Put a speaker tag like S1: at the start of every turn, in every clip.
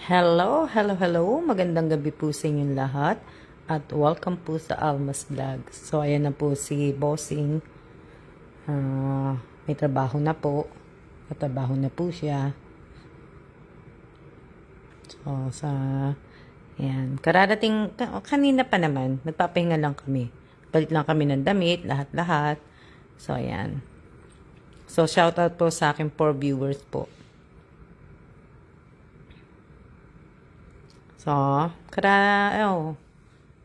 S1: Hello, hello, hello. Magandang gabi po sa inyong lahat. At welcome po sa Almas Vlog. So, ayan na po si Bossing. May trabaho na po. Katrabaho na po siya. So, ayan. Kararating, kanina pa naman. Nagpapahinga lang kami. Palit lang kami ng damit, lahat-lahat. So, ayan. So, shoutout po sa aking 4 viewers po. So,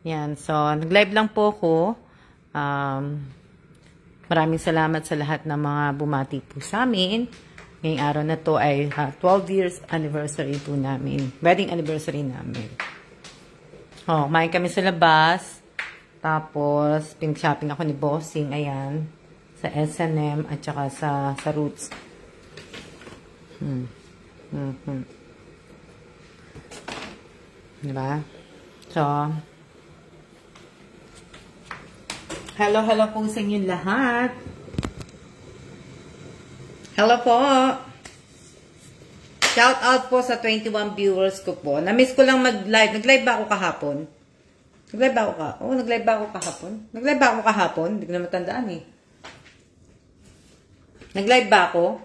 S1: yan. So, nag-live lang po ako. Maraming salamat sa lahat ng mga bumati po sa amin. Ngayong araw na to ay 12 years anniversary po namin. Wedding anniversary namin. Oh, kumain kami sa labas. Tapos, pink-shopping ako ni Bossing. Ayan. Sa S&M at saka sa Roots. Diba? So, hello po sa inyo lahat. Hello po. Shout out po sa 21 viewers ko po. Na-miss ko lang mag-live. Nag-live ba ako kahapon? Nag-live ba ako kahapon? Nag-live ba ako kahapon? Nag-live ba ako kahapon? Hindi ko na matandaan eh. Nag-live ba ako?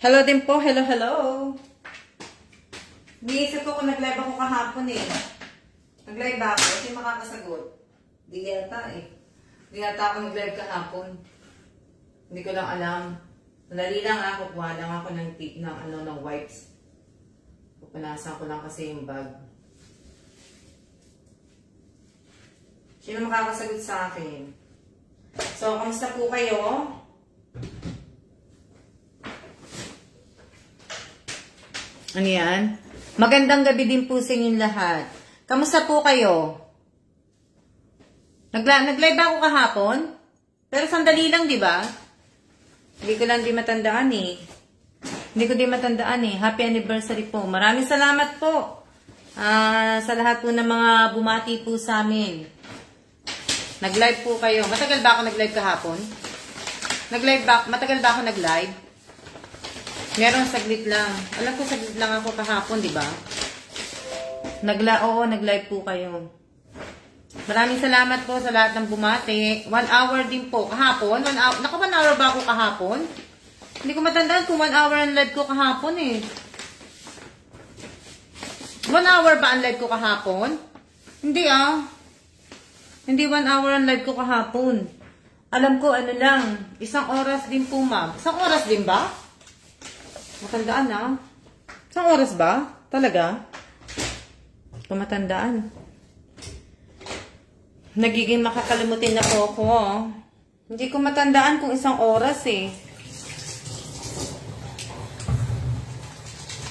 S1: Hello din po. Hello. Niisip ko kung nag-live ako kahapon eh. Nag-live ba ako? Kasi makakasagot. Di yata eh. Di yata ako nag-live kahapon. Hindi ko lang alam. Madali lang ako. Kuha lang ako ng wipes. Pupunasan ko lang kasi yung bag. Sino makakasagot sa akin? So, kamusta po kayo? Ano yan? Magandang gabi din po sa inyong lahat. Kamusta po kayo? Nag-live ako kahapon? Pero sandali lang, di ba? Hindi ko lang matandaan eh. Happy anniversary po. Maraming salamat po sa lahat po ng mga bumati po sa amin. Nag-live po kayo. Matagal ba ako nag-live kahapon? Matagal ba ako nag-live? Meron saglit lang. Alam ko saglit lang ako kahapon, di ba? Oo, nag-live po kayo. Maraming salamat po sa lahat ng bumati. 1 hour din po. Kahapon? 1 hour. Naka 1 hour ba ako kahapon? Hindi ko matandaan kung 1 hour ang live ko kahapon eh. 1 hour ba ang live ko kahapon? Hindi ah. Hindi 1 hour ang live ko kahapon. Alam ko ano lang. 1 oras din po ma'am. 1 oras din ba? Matandaan na. 1 oras ba? Talaga? Matandaan. Nagiging makakalimutin na po ako. Hindi ko matandaan kung 1 oras eh.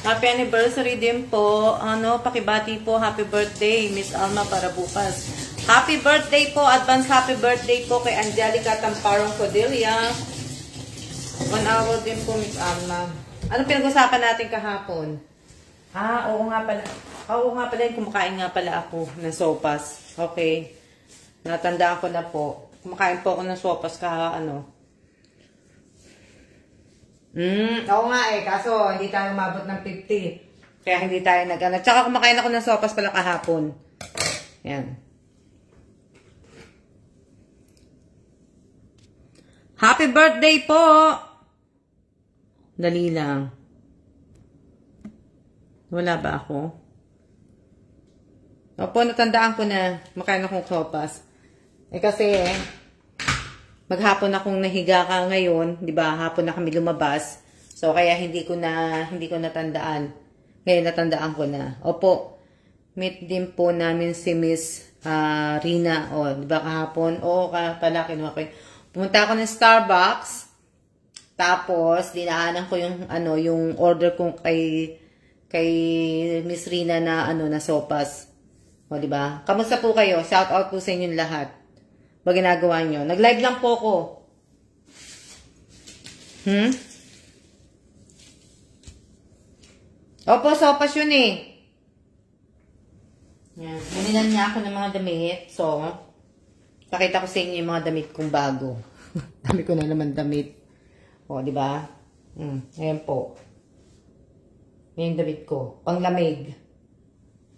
S1: Happy anniversary din po. Pakibati po. Happy birthday, Miss Alma, para bukas. Happy birthday po. Advance happy birthday po kay Angelica Tamparong Cordelia. 1 hour din po, Miss Alma. Ano pinag-usapan natin kahapon? Oo nga pala. Kumakain nga pala ako ng sopas. Okay. Natandaan ko na po. Kumakain po ako ng sopas Oo nga eh. Kaso, hindi tayo umabot ng 50. Kaya hindi tayo Tsaka kumakain ako ng sopas pala kahapon. Yan. Happy birthday po! Dali lang. Wala ba ako? Opo, natandaan ko na makain akong sopas. Kasi maghapon akong nahiga ka ngayon, 'di ba? Hapon na kami lumabas. So kaya hindi ko natandaan. Ngayon natandaan ko na. Opo. Meet din po namin si Miss Rina, 'di ba kahapon? Oo, pala kinuha ko. Pumunta ako ng Starbucks. Tapos, dinaanan ko yung order kong kay Miss Rina na sopas. O, diba? Kamusta po kayo? Shout out po sa inyong lahat. Ba ginagawa nyo? Nag-live lang po ko. Opo, sopas yun eh. Yan. Binilan niya ako ng mga damit. So, pakita ko sa inyo yung mga damit kong bago. Dami ko na naman damit. O, diba? Ayan po. Yan yung damit ko. Panglamig.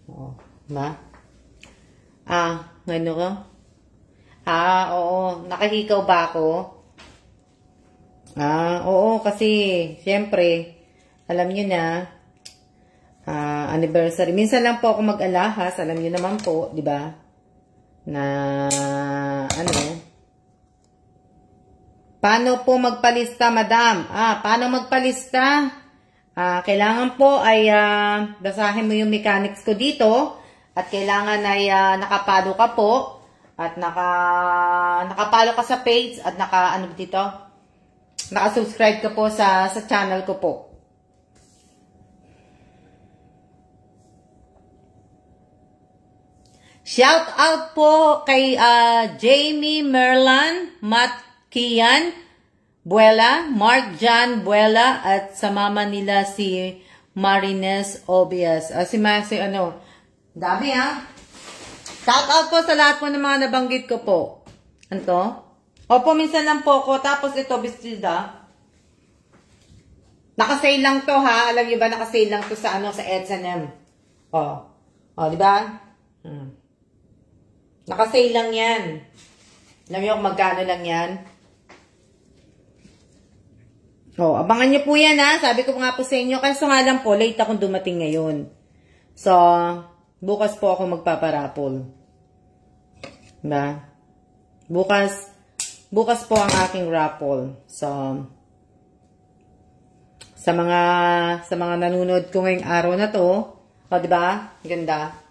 S1: Oh, ba? Ano ko? Oo. Nakahikaw ba ako? Oo, kasi, syempre, alam nyo na, anniversary. Minsan lang po ako mag-alahas, alam nyo naman po, di ba? Na, paano po magpalista, madam? Paano magpalista? Kailangan po ay basahin mo yung mechanics ko dito at kailangan ay nakapalo ka po at nakapalo ka sa page at nakasubscribe ka po sa channel ko po. Shout out po kay Jamie Merlan, Matt Kian Buela, Mark John Buela, at sa mama nila si Marines Obias. Dami Shout out po sa lahat po ng mga nabanggit ko po. Ano? Opo, minsan lang po ako. Tapos ito, bestida. Nakasale lang to ha. Alam niyo ba, nakasale lang to sa sa H&M. Di ba? Nakasale lang yan. Alam niyo kung magkano lang yan? Abangan niyo po yan ha. Sabi ko nga po sa inyo. Kaso nga lang po, late akong dumating ngayon. So, bukas po ako magpaparapol. Diba? Bukas po ang aking raffle. So, sa mga nanonood ko ngayong araw na to, diba? Ganda.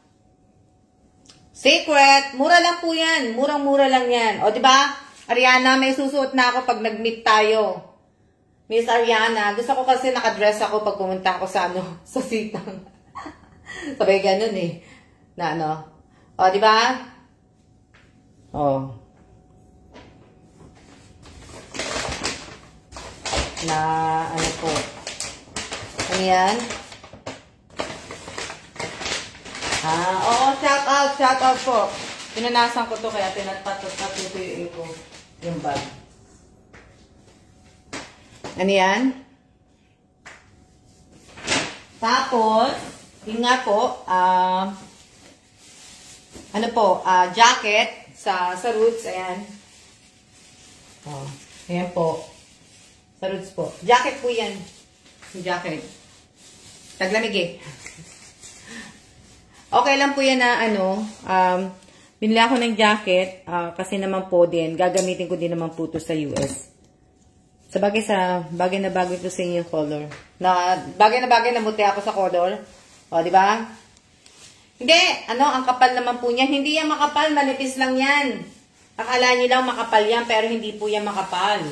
S1: Secret! Mura lang po yan. Murang-mura lang yan. Diba? Ariana, may susuot na ako pag nag-meet tayo. Miss Ariana, gusto ko kasi nakadress ako pag pumunta ako sa sa sitang. Sabay ganun eh. Di ba? Po. Ano yan? Shout out po. Pinanasan ko to kaya pinatpatutuin ko yung bag. Ano yan? Tapos, yun nga po, jacket sa Roots, ayan. Ayan po. Sa Roots po. Jacket po yan. Yung jacket. Taglamig eh. Okay lang po yan na binili ako ng jacket, kasi naman po din, gagamitin ko din naman po ito sa US. Bagay na bagay ito sa inyo color. Bagay na muti ako sa color. Di ba? Hindi, ang kapal naman po niyan. Hindi yan makapal, manipis lang yan. Akala niyo lang makapal yan, pero hindi po yan makapal.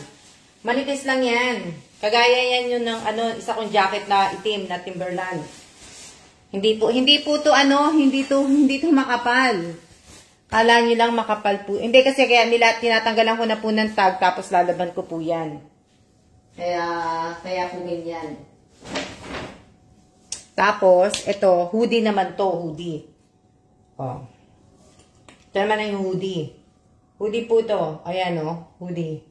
S1: Manipis lang yan. Kagaya yan yun ng isa kong jacket na itim na Timberland. Hindi po to makapal. Akala niyo lang makapal po. Hindi kasi kaya tinatanggalan ko na po ng tag tapos lalaban ko po yan. Kaya po ganyan. Tapos, ito, hoodie naman to, hoodie. Ito naman yung hoodie. Hoodie po to. Ayan hoodie.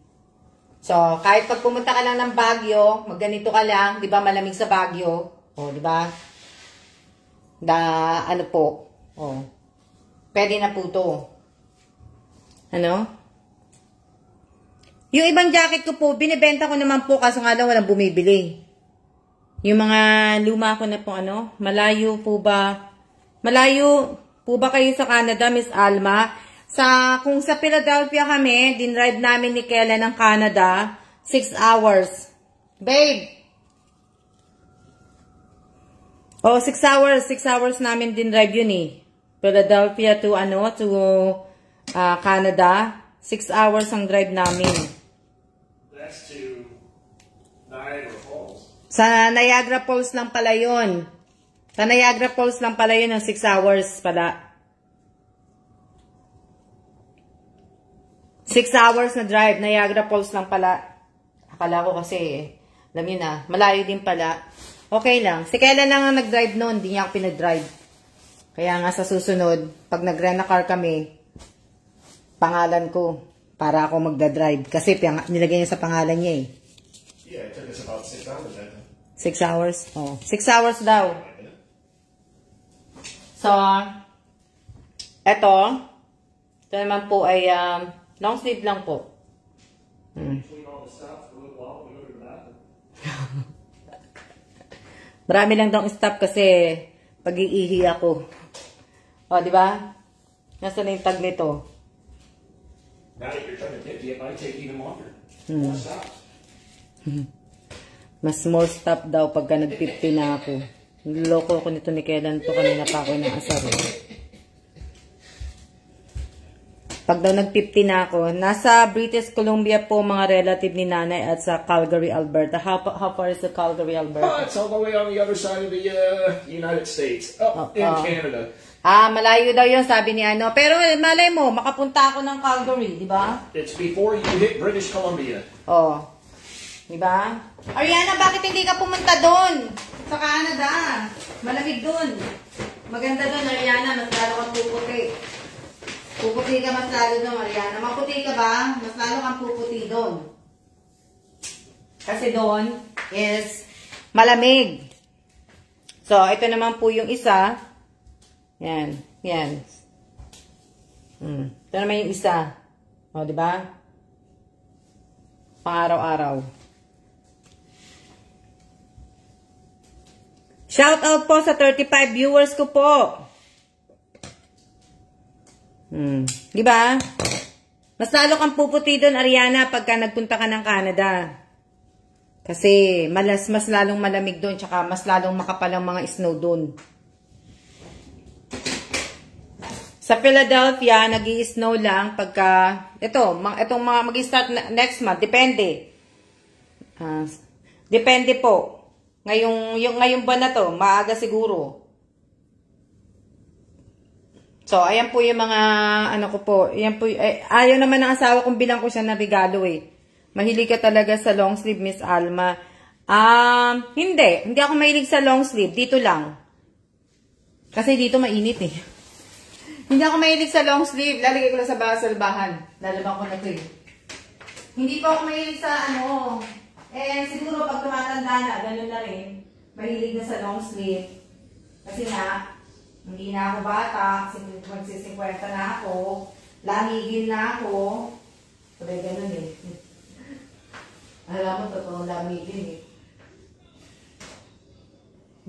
S1: So, kahit pag pumunta ka lang ng Baguio, magganito ka lang, di ba, malamig sa Baguio. Di ba? Pwede na po to. Yung ibang jacket ko po, binibenta ko naman po kaso nga lang walang bumibili. Yung mga luma ko na po malayo po ba kayo sa Canada, Miss Alma? Kung sa Philadelphia kami, dinrive namin ni Kela ng Canada, 6 hours. Babe! 6 hours. 6 hours namin dinrive yun eh. Philadelphia to Canada. 6 hours ang drive namin.
S2: That's to Niagara Falls.
S1: Sa Niagara Falls lang pala yun. Sa Niagara Falls lang pala yun ng 6 hours pala. 6 hours na drive. Niagara Falls lang pala. Akala ko kasi alam yun na, malayo din pala. Okay lang. Si Kela lang ang nag-drive noon. Hindi niya ako pinag-drive. Kaya nga sa susunod, pag nag-rent na car kami, pangalan ko para ako magda-drive. Kasi nilagay niya sa pangalan niya eh.
S2: Yeah, it took us about 6 hours.
S1: 6 hours? 6 hours daw. So, ito naman po ay long sleeve lang po.
S2: Clean all the stuff for a little while. We go to the bathroom.
S1: Marami lang daw stop kasi pag-iihi ako. O, di ba? Nasaan na yung tag nito?
S2: Now that you're trying to 50, it might take even longer. More stuff.
S1: Mas more stop daw pagka nag-50 na ako. Niloko ko nito ni Kelan to. Kanina pa ako inaasar. Pag daw nag-50 na ako, nasa British Columbia po mga relative ni nanay at sa Calgary, Alberta. How far is the Calgary, Alberta?
S2: Oh, it's all the way on the other side of the United States. In Canada.
S1: Malayo daw yun, sabi ni ano. Pero malay mo, makapunta ako ng Calgary, di ba?
S2: It's before you hit British Columbia.
S1: Oh. Di ba? Ariana, bakit hindi ka pumunta doon? Sa Canada. Malamig doon. Maganda doon, Ariana. Mas lalo kang puputi. Puputi ka mas lalo doon, Ariana. Maputi ka ba? Mas lalo kang puputi doon. Kasi doon is malamig. So, ito naman po yung isa. Yan. Yan. Ito naman yung isa. O, di ba? Pang-araw-araw. Shout out po sa 35 viewers ko po. Di ba? Mas lalo kang puputi doon, Ariana, pagka nagpunta ka ng Canada. Kasi mas lalong malamig doon, tsaka mas lalong makapal ang mga snow doon. Sa Philadelphia, nag-i-snow lang pagka, itong mga mag-i-start next month, depende. Depende po. Ngayong buwan na to, maaga siguro. So, ayan po yung mga, ano ko po, ayan po, ayaw naman ng asawa kong bilang ko siya na regalo eh. Mahilig ka talaga sa long sleeve, Miss Alma. Hindi ako mahilig sa long sleeve, dito lang. Kasi dito mainit eh. Hindi ako mahilig sa long sleeve, lalagay ko lang sa bahan. Lalabang ko na ito eh. Hindi po ako mahilig sa siguro pag tumatanda na, ganun na rin. Mahilig na sa long sleeve. Kasi nga, hindi na ako bata, kasi magsisikwenta na ako, lamigin na ako. Sabi ganun eh. Alam mo, totoo lamigin eh.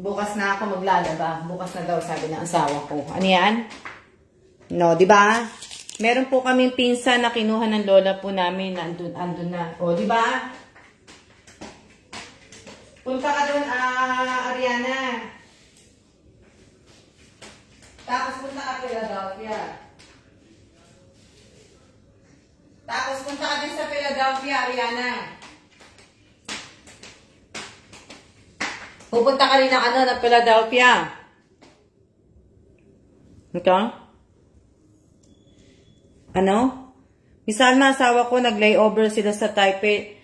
S1: Bukas na ako maglalaba. Bukas na daw, sabi ng asawa ko. Ano yan? No, di ba? Meron po kaming pinsan na kinuha ng lola po namin, andun na. O, di ba? Punta ka doon, Ariana. Tapos punta ka Philadelphia. Tapos punta ka din sa Philadelphia, Ariana. Pupunta ka rin ng Philadelphia. Ito? Ano? Miss Alma, asawa ko, nag-layover sila sa Taipei.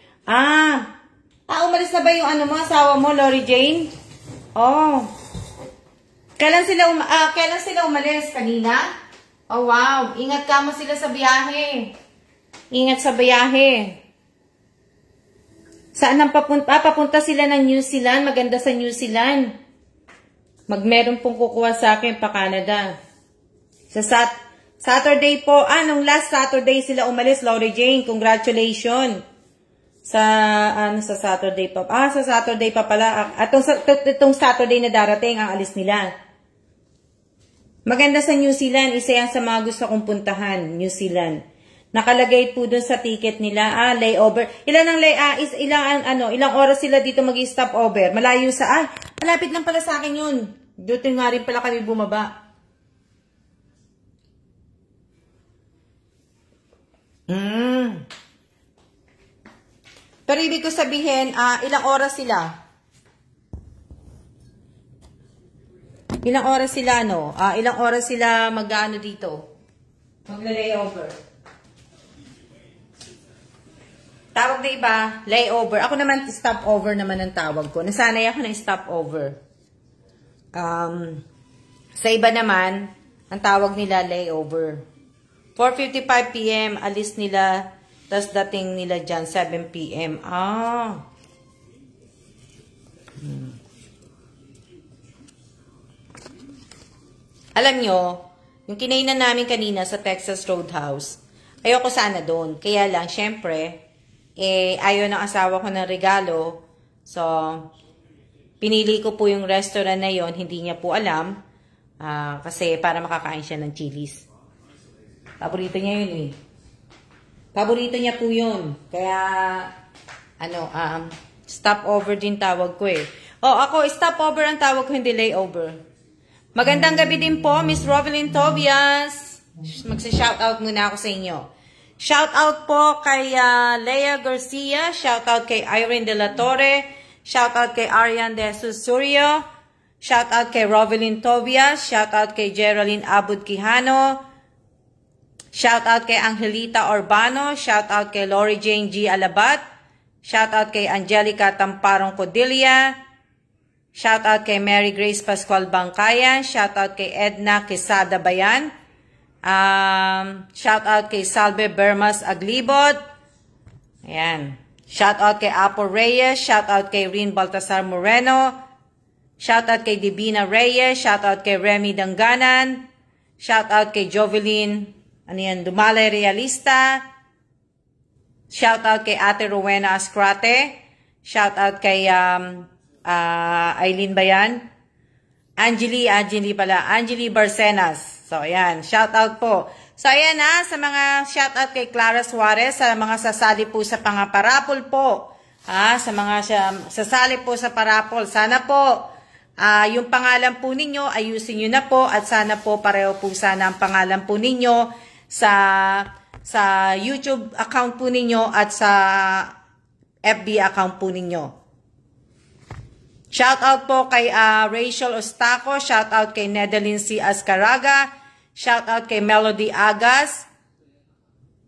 S1: Umalis na ba yung mo, asawa mo, Lori Jane? Oh. Kailan sila umalis? Kanina? Oh, wow. Ingat ka mo sila sa biyahe. Ingat sa biyahe. Saan ang papunta? Papunta sila ng New Zealand. Maganda sa New Zealand. Meron pong kukuha sa akin pa Canada. Sa Saturday po. Nung last Saturday sila umalis, Lori Jane. Congratulations. Sa Saturday pa. Sa Saturday pa pala. Itong Saturday na darating, ang alis nila. Maganda sa New Zealand. Isa yan sa mga gusto kong puntahan. New Zealand. Nakalagay po dun sa ticket nila. Layover. Ilang oras sila dito mag-stop over. Malayo sa, malapit lang pala sa akin yun. Dito nga rin pala kami bumaba. Pero ibig ko sabihin, ilang oras sila? Ilang oras sila, ilang oras sila mag-ano dito? Magla-layover. Tawag na iba, layover. Ako naman, stopover naman ang tawag ko. Nasanay ako ng stopover. Sa iba naman, ang tawag nila, layover. 4:55 p.m. alis nila. Tapos dating nila dyan, 7 p.m. Alam nyo, yung kinainan namin kanina sa Texas Roadhouse, ayoko sana doon. Kaya lang, syempre, ayaw ng asawa ko ng regalo. So, pinili ko po yung restaurant na yon, hindi niya po alam. Kasi para makakain siya ng chilies. Paborito niya yun eh. Paborito niya po yun. Kaya, stopover din tawag ko eh. Ako, stopover ang tawag ko, hindi layover. Magandang gabi din po, Miss Rovelyn Tobias. Magsa-shoutout muna ako sa inyo. Shoutout po kay Lea Garcia. Shoutout kay Irene De La Torre. Shoutout kay Arian De Susurio. Shoutout kay Rovelyn Tobias. Shoutout kay Geraldine Abud Quijano. Shoutout kay Angelita Urbano. Shoutout kay Lori Jane G. Alabat. Shoutout kay Angelica Tamparong Codilia. Shoutout kay Mary Grace Pascual Bangkayan. Shoutout kay Edna Quesada Bayan. Shoutout kay Salve Bermas Aglibot. Ayan. Shoutout kay Apo Reyes. Shoutout kay Rin Baltasar Moreno. Shoutout kay Divina Reyes. Shoutout kay Remy Danganan. Shoutout kay Jovelyn Dumalay Realista. Shoutout kay Ate Rowena Ascrate. Shoutout kay Aileen Bayan. Angeli Barcenas. So, ayan. Shoutout po. So, ayan sa mga shoutout kay Clara Suarez, sa mga sasali po sa pangaparapol po. Sa mga sasali po sa parapol. Sana po, yung pangalan po ninyo, ayusin nyo na po. At sana po, pareho po sana ang pangalan po ninyo sa YouTube account po ninyo at sa FB account po ninyo. Shoutout po kay Rachel Ostaco. Shoutout kay Nedeline C. Ascaraga. Shoutout kay Melody Agas.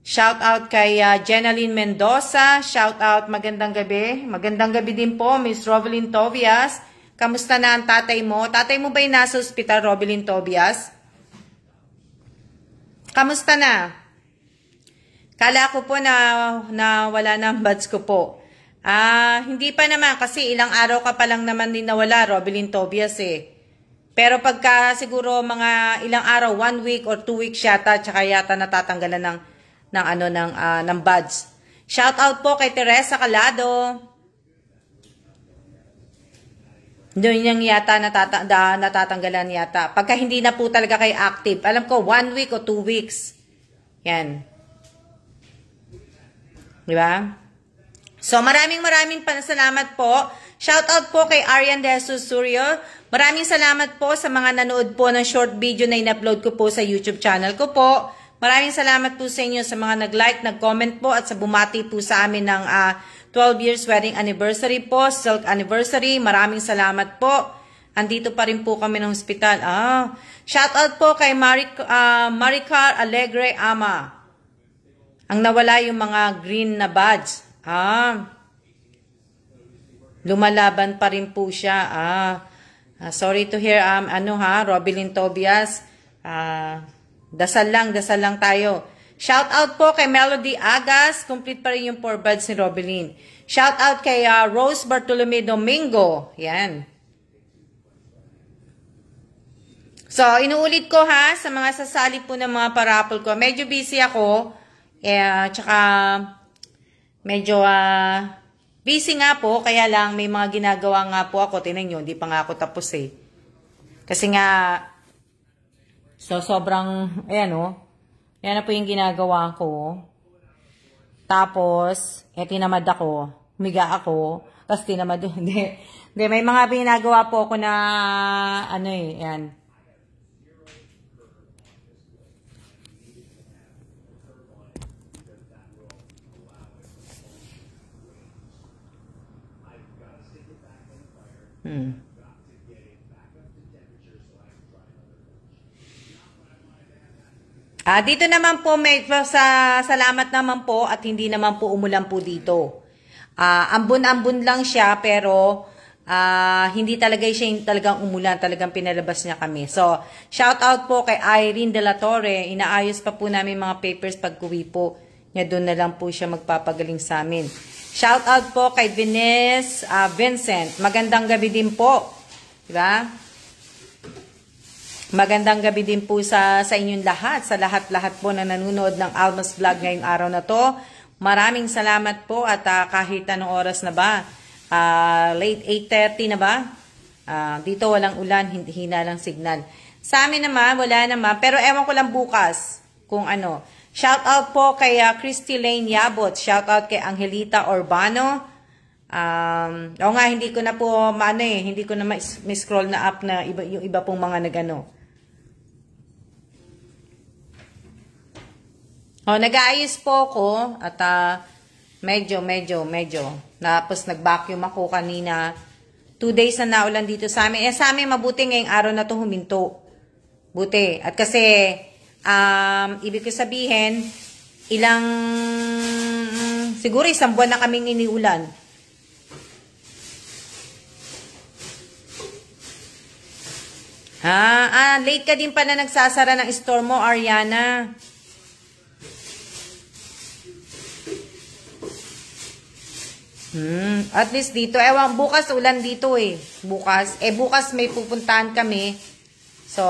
S1: Shoutout kay Jenaline Mendoza. Shoutout, magandang gabi. Magandang gabi din po, Miss Rovelyn Tobias. Kamusta na ang tatay mo? Tatay mo ba'y nasa ospital, Rovelyn Tobias? Kamusta na? Kala ko po na wala na ang buds ko po. Hindi pa naman kasi ilang araw ka pa lang naman din nawala, Rovelyn Tobias eh. Pero pagka siguro mga ilang araw, 1 week or 2 weeks yata, tsaka yata natatanggalan ng buds. Shout out po kay Teresa Calado. Doon yung yata natatanggalan yata. Pagka hindi na po talaga kayo active. Alam ko, 1 week o 2 weeks. Yan. Diba? So, maraming salamat po. Shoutout po kay Arian De Susurio. Maraming salamat po sa mga nanood po ng short video na in-upload ko po sa YouTube channel ko po. Maraming salamat po sa inyo sa mga nag-like, nag-comment po at sa bumati po sa amin ng 12 years wedding anniversary po, silk anniversary. Maraming salamat po. Andito pa rin po kami ng hospital. Shoutout po kay Maricar Alegre Ama. Ang nawala yung mga green na badge. Lumalaban pa rin po siya. Sorry to hear, Rovelyn Tobias. Dasal lang tayo. Shout out po kay Melody Agas. Complete pa rin yung 4 buds ni Rovelyn. Shout out kay Rose Bartolome Domingo. Yan. So, inuulit ko sa mga sasali po ng mga parapol ko. Medyo busy ako. Tsaka, medyo busy nga po. Kaya lang, may mga ginagawa nga po ako. Tingnan nyo, hindi pa nga ako tapos eh. Kasi nga, sobrang, ayan yan na po yung ginagawa ko. Tapos, tinamad ako. Humiga ako. Tapos tinamad. Hindi, may mga ginagawa po ako na, yan. Dito naman po, salamat naman po at hindi naman po umulan po dito. Ambon-ambon lang siya pero hindi talaga siya talagang umulan, talagang pinalabas niya kami. So, shout out po kay Irene De La Torre. Inaayos pa po namin mga papers pag-uwi po. Doon na lang po siya magpapagaling sa amin. Shout out po kay Vincent. Magandang gabi din po. Diba? Magandang gabi din po sa inyong lahat, sa lahat-lahat po na nanonood ng Alma's Vlog ngayong araw na to. Maraming salamat po at kahit anong oras na ba, late 8:30 na ba? Dito walang ulan, hina lang signal. Sa amin naman, wala naman, pero ewan ko lang bukas kung ano. Shout out po kay Christy Lane Yabot, shout out kay Angelita Urbano. O nga, hindi ko na po, hindi ko na ma-scroll na up na yung iba pong mga nagano. Nag-aayos po ako at medyo. Tapos nag-vacuum ako kanina. 2 days na naulan dito sa amin. Sa amin mabuti ngayong araw na to huminto. Buti. At kasi, ibig ko sabihin, siguro 1 buwan na kaming iniulan. Late ka din pala nagsasara ng store mo, Ariana. At least dito, bukas ulan dito bukas may pupuntahan kami. So,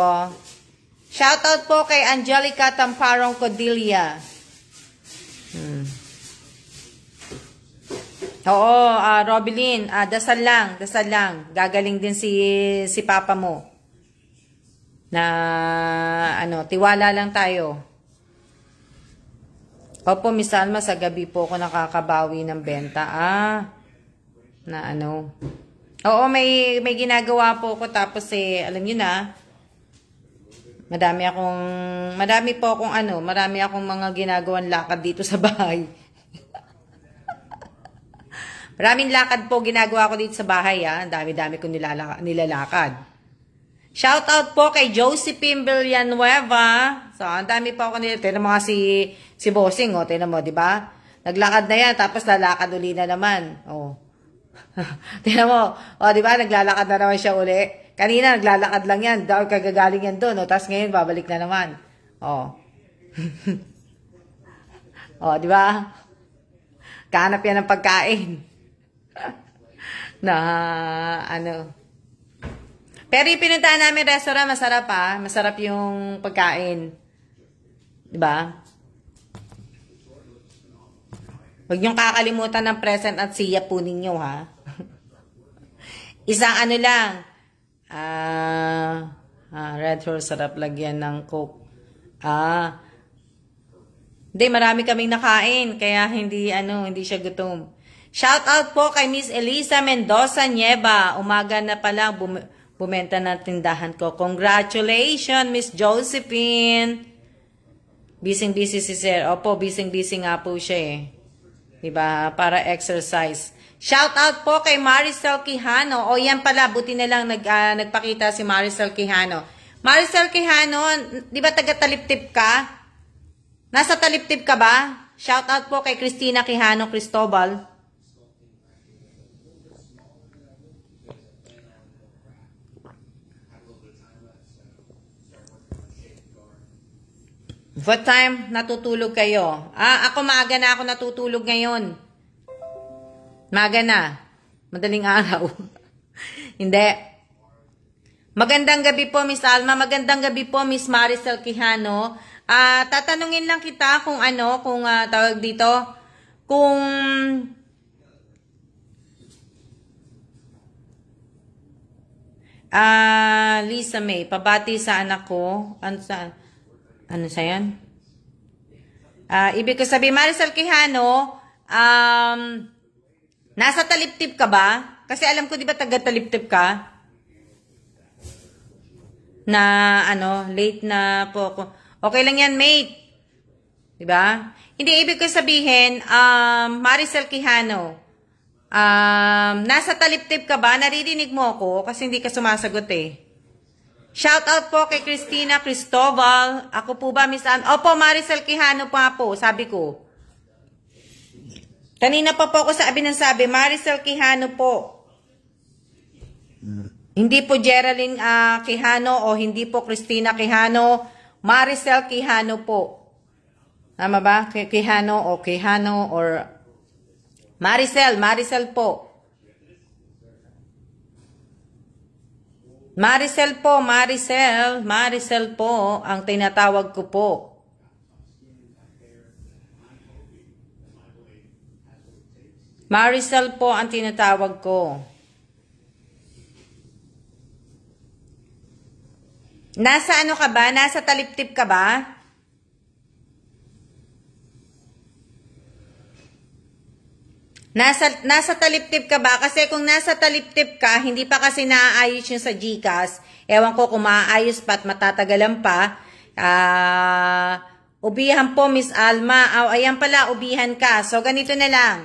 S1: shout out po kay Angelica Tamparong Codilia. Oo, Robilyn, dasal lang. Gagaling din si papa mo. Na, tiwala lang tayo. Opo, Miss Alma, sa gabi po ako nakakabawi ng benta. Oo, may ginagawa po ako. Tapos alam nyo na, marami akong mga ginagawang lakad dito sa bahay. Maraming lakad po ginagawa ko dito sa bahay. Ang dami-dami ko nilalakad. Shout out po kay Josephine Villanueva. So, ang dami po ako nila. Tignan mo nga si Bossing, tignan mo, di ba? Naglakad na yan, tapos lalakad uli na naman. Tignan mo, di ba? Naglalakad na naman siya uli. Kanina, naglalakad lang yan. Kagagaling yan doon, tapos ngayon, babalik na naman. Di ba? Kahanap yan ng pagkain. Pero yung pinuntahan namin restaurant, masarap Masarap yung pagkain. Diba? Huwag niyong kakalimutan ng present at siya po ninyo, ha? Isang lang. Red Horse, sarap lagyan ng Coke. Hindi, marami kaming nakain. Kaya hindi siya gutom. Shout out po kay Miss Elisa Mendoza Nieva. Umaga na pala bumenta na tindahan ko. Congratulations, Miss Josephine. Busy si Sir. Opo, busy nga po siya Diba? Para exercise. Shout out po kay Maricel Quijano. Yan pala, buti na lang nagpakita si Maricel Quijano. Maricel Quijano, di ba taga-Taliptip ka? Nasa Taliptip ka ba? Shout out po kay Christina Quijano Cristobal. What time natutulog kayo? Ako maaga na ako natutulog ngayon. Maaga na. Madaling araw. Hindi. Magandang gabi po, Miss Alma. Magandang gabi po, Miss Maricel Quijano. Tatanungin lang kita kung tawag dito, kung Lisa May, pabati sa anak ko. Ano sa yan? Ibig ko sabihin, Maricel Quijano, nasa Taliptip ka ba? Kasi alam ko, di ba, taga-Taliptip ka? Na, late na po ako. Okay lang yan, mate. Di ba? Hindi, ibig ko sabihin, Maricel Quijano, nasa Taliptip ka ba? Naririnig mo ako? Kasi hindi ka sumasagot Shout out po kay Christina Cristobal. Ako po ba, Miss Ann? Opo, Maricel Quijano pa po, sabi ko. Kanina pa po ako sabi, Maricel Quijano po. Hindi po Geraldine Quijano o hindi po Christina Quijano. Maricel Quijano po. Tama ba? Quijano o Quijano or Maricel po. Maricel po, Maricel. Maricel po ang tinatawag ko po. Maricel po ang tinatawag ko. Nasa ano ka ba? Nasa taliptip ka ba? Nasa taliptip ka ba? Kasi kung nasa taliptip ka, hindi pa kasi naaayos yung sa GCash. Ewan ko kung maaayos pa at matatagalan pa. Ubihan po, Miss Alma. Ayan pala, ubihan ka. So, ganito na lang.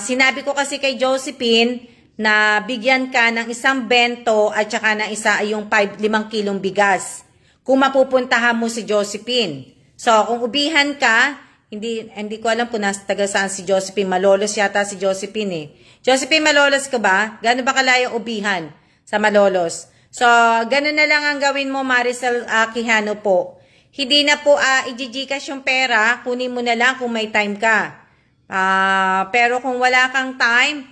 S1: Sinabi ko kasi kay Josephine na bigyan ka ng isang bento at saka ng yung 5 kilong bigas. Kung mapupuntahan mo si Josephine. So, kung ubihan ka, hindi ko alam kung nasa taga saan si Josephine. Malolos yata si Josephine eh. Josephine, malolos ka ba? Gano'n ba kalayo ubihan sa Malolos? So, gano'n na lang ang gawin mo, Maricel Quijano po. Hindi na po i-gcash yung pera, kunin mo na lang kung may time ka. Pero kung wala kang time,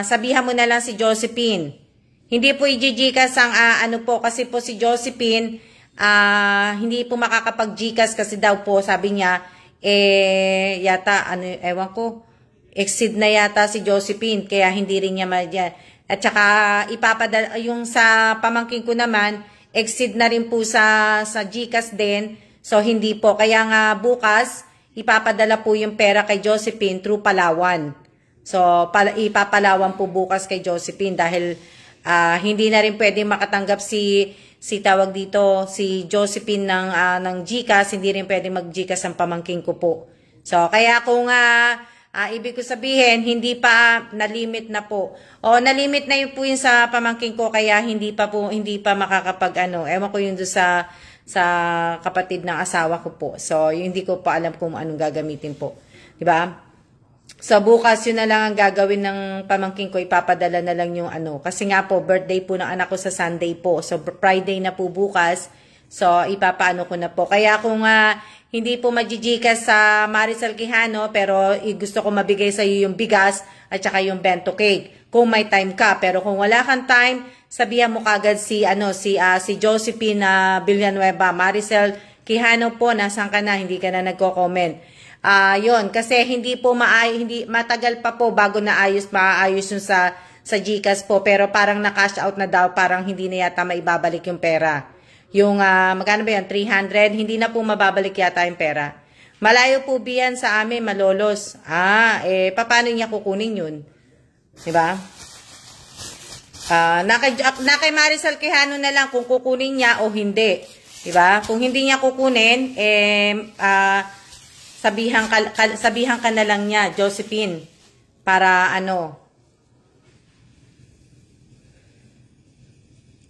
S1: sabihan mo na lang si Josephine. Hindi po i-gcash ang ano po, kasi po si Josephine, hindi po makakapag-gcash kasi daw po, sabi niya, yata, ewan ko, exceed na yata si Josephine, kaya hindi rin niya madyan. At saka, ipapadala, yung sa pamangkin ko naman, exceed na rin po sa GCash din. So, hindi po. Kaya nga bukas, ipapadala po yung pera kay Josephine through Palawan. So, ipapalawan po bukas kay Josephine dahil hindi na rin pwedeng makatanggap si tawag dito, si Josephine ng GCash, hindi rin pwedeng mag-GCash ang pamangkin ko po. So, kaya kung ibig ko sabihin, hindi pa na-limit na po. O, na-limit na yun po yun sa pamangkin ko, kaya hindi pa makakapag ewan ko yun doon sa kapatid ng asawa ko po. So, hindi ko pa alam kung anong gagamitin po. Diba? So, bukas yun na lang ang gagawin ng pamangkin ko, ipapadala na lang yung kasi nga po, birthday po ng anak ko sa Sunday po. So, Friday na po bukas. So, ipapaano ko na po. Kaya kung hindi po magjijikas sa Maricel Quijano, pero gusto ko mabigay sa iyo yung bigas at saka yung bento cake. Kung may time ka. Pero kung wala kang time, sabihan mo kagad si Josephine Villanueva. Maricel Quijano po, nasan ka na? Hindi ka na nagko-comment. Yun, kasi hindi matagal pa po bago maayos yung sa GCash po, pero parang na-cash out na daw, parang hindi na yata maibabalik yung pera. Yung, magkano ba yan? 300, hindi na po mababalik yata yung pera. Malayo po biyan sa amin, Malolos. Paano niya kukunin yun? Diba? Na kay Maricel Quijano na lang kung kukunin niya o hindi. Diba? Kung hindi niya kukunin, sabihan ka na lang niya, Josephine, para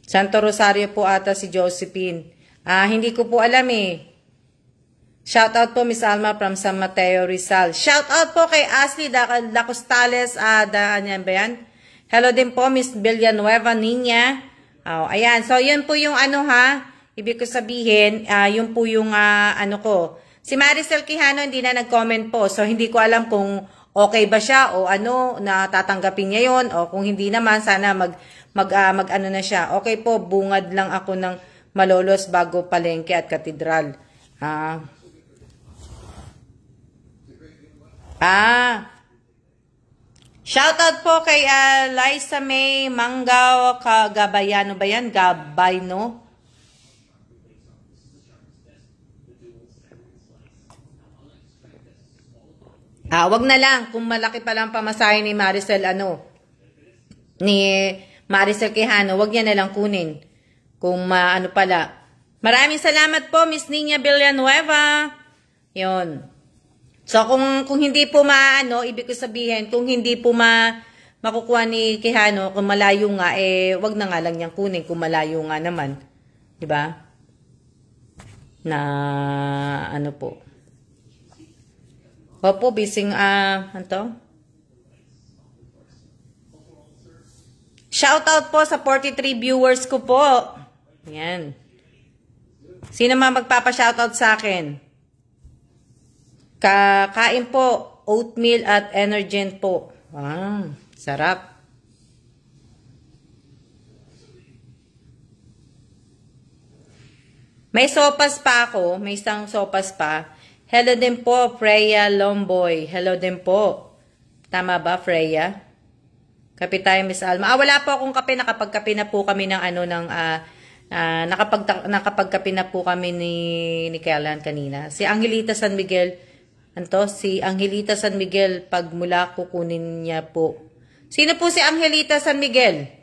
S1: Santo Rosario po ata si Josephine. Hindi ko po alam eh. Shout out po Miss Alma from San Mateo, Rizal. Shout out po kay Ashley Lacostales. Ano ba yan? Hello din po Miss Villanueva Niña. Ayan. So, yun po yung ibig ko sabihin, yun po yung ko. Si Maricel Quijano hindi na nag-comment po. So, hindi ko alam kung okay ba siya o na tatanggapin niya yun. O kung hindi naman, sana mag na siya. Okay po, bungad lang ako ng Malolos bago palengke at katedral. Shoutout po kay Liza May Mangaw Gabayano ba yan? Gabayno? Wag na lang kung malaki pa lang pamasahe ni Maricel Maricel Quijano, wag niya na lang kunin. Kung pala. Maraming salamat po Miss Nina Villanueva. 'Yon. So kung hindi po ibig ko sabihin, kung hindi po makukuha ni Quijano, kung malayo nga wag na nga lang niyang kunin kung malayo nga naman. 'Di ba? Na po. Opo, bising, Shoutout po sa 43 viewers ko po. Yan. Sino magpapa-shoutout sa akin? Kain po, oatmeal at Energen po. Sarap. May sopas pa ako. May isang sopas pa. Hello din po, Freya Lomboy. Hello din po. Tama ba, Freya? Kape tayo, Miss Alma. Wala po akong kape. Nakapagkape na po kami ng nakapagkape na po kami ni Kellan kanina. Si Angelita San Miguel. Si Angelita San Miguel, pag mula kukunin niya po. Sino po si Angelita San Miguel?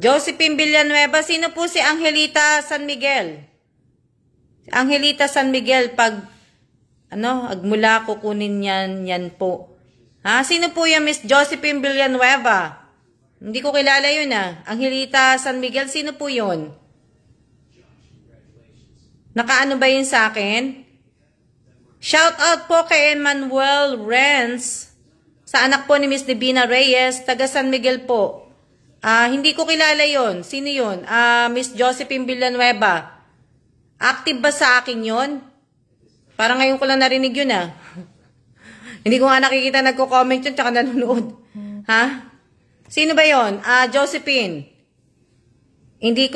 S1: Josephine Villanueva, sino po si Angelita San Miguel? Angelita San Miguel, pag agmula kukunin yan po. Sino po yan, Miss Josephine Villanueva? Hindi ko kilala yun Angelita San Miguel, sino po yun? Nakaano ba yun sa akin? Shout out po kay Emmanuel Renz, sa anak po ni Miss Divina Reyes, taga San Miguel po. Hindi ko kilala yon. Sino yun? Miss Josephine Villanueva. Active ba sa akin yon? Parang ngayon ko lang narinig yun Hindi ko nga nakikita nagko-comment yun tsaka nanonood. Sino ba yon? Josephine. Hindi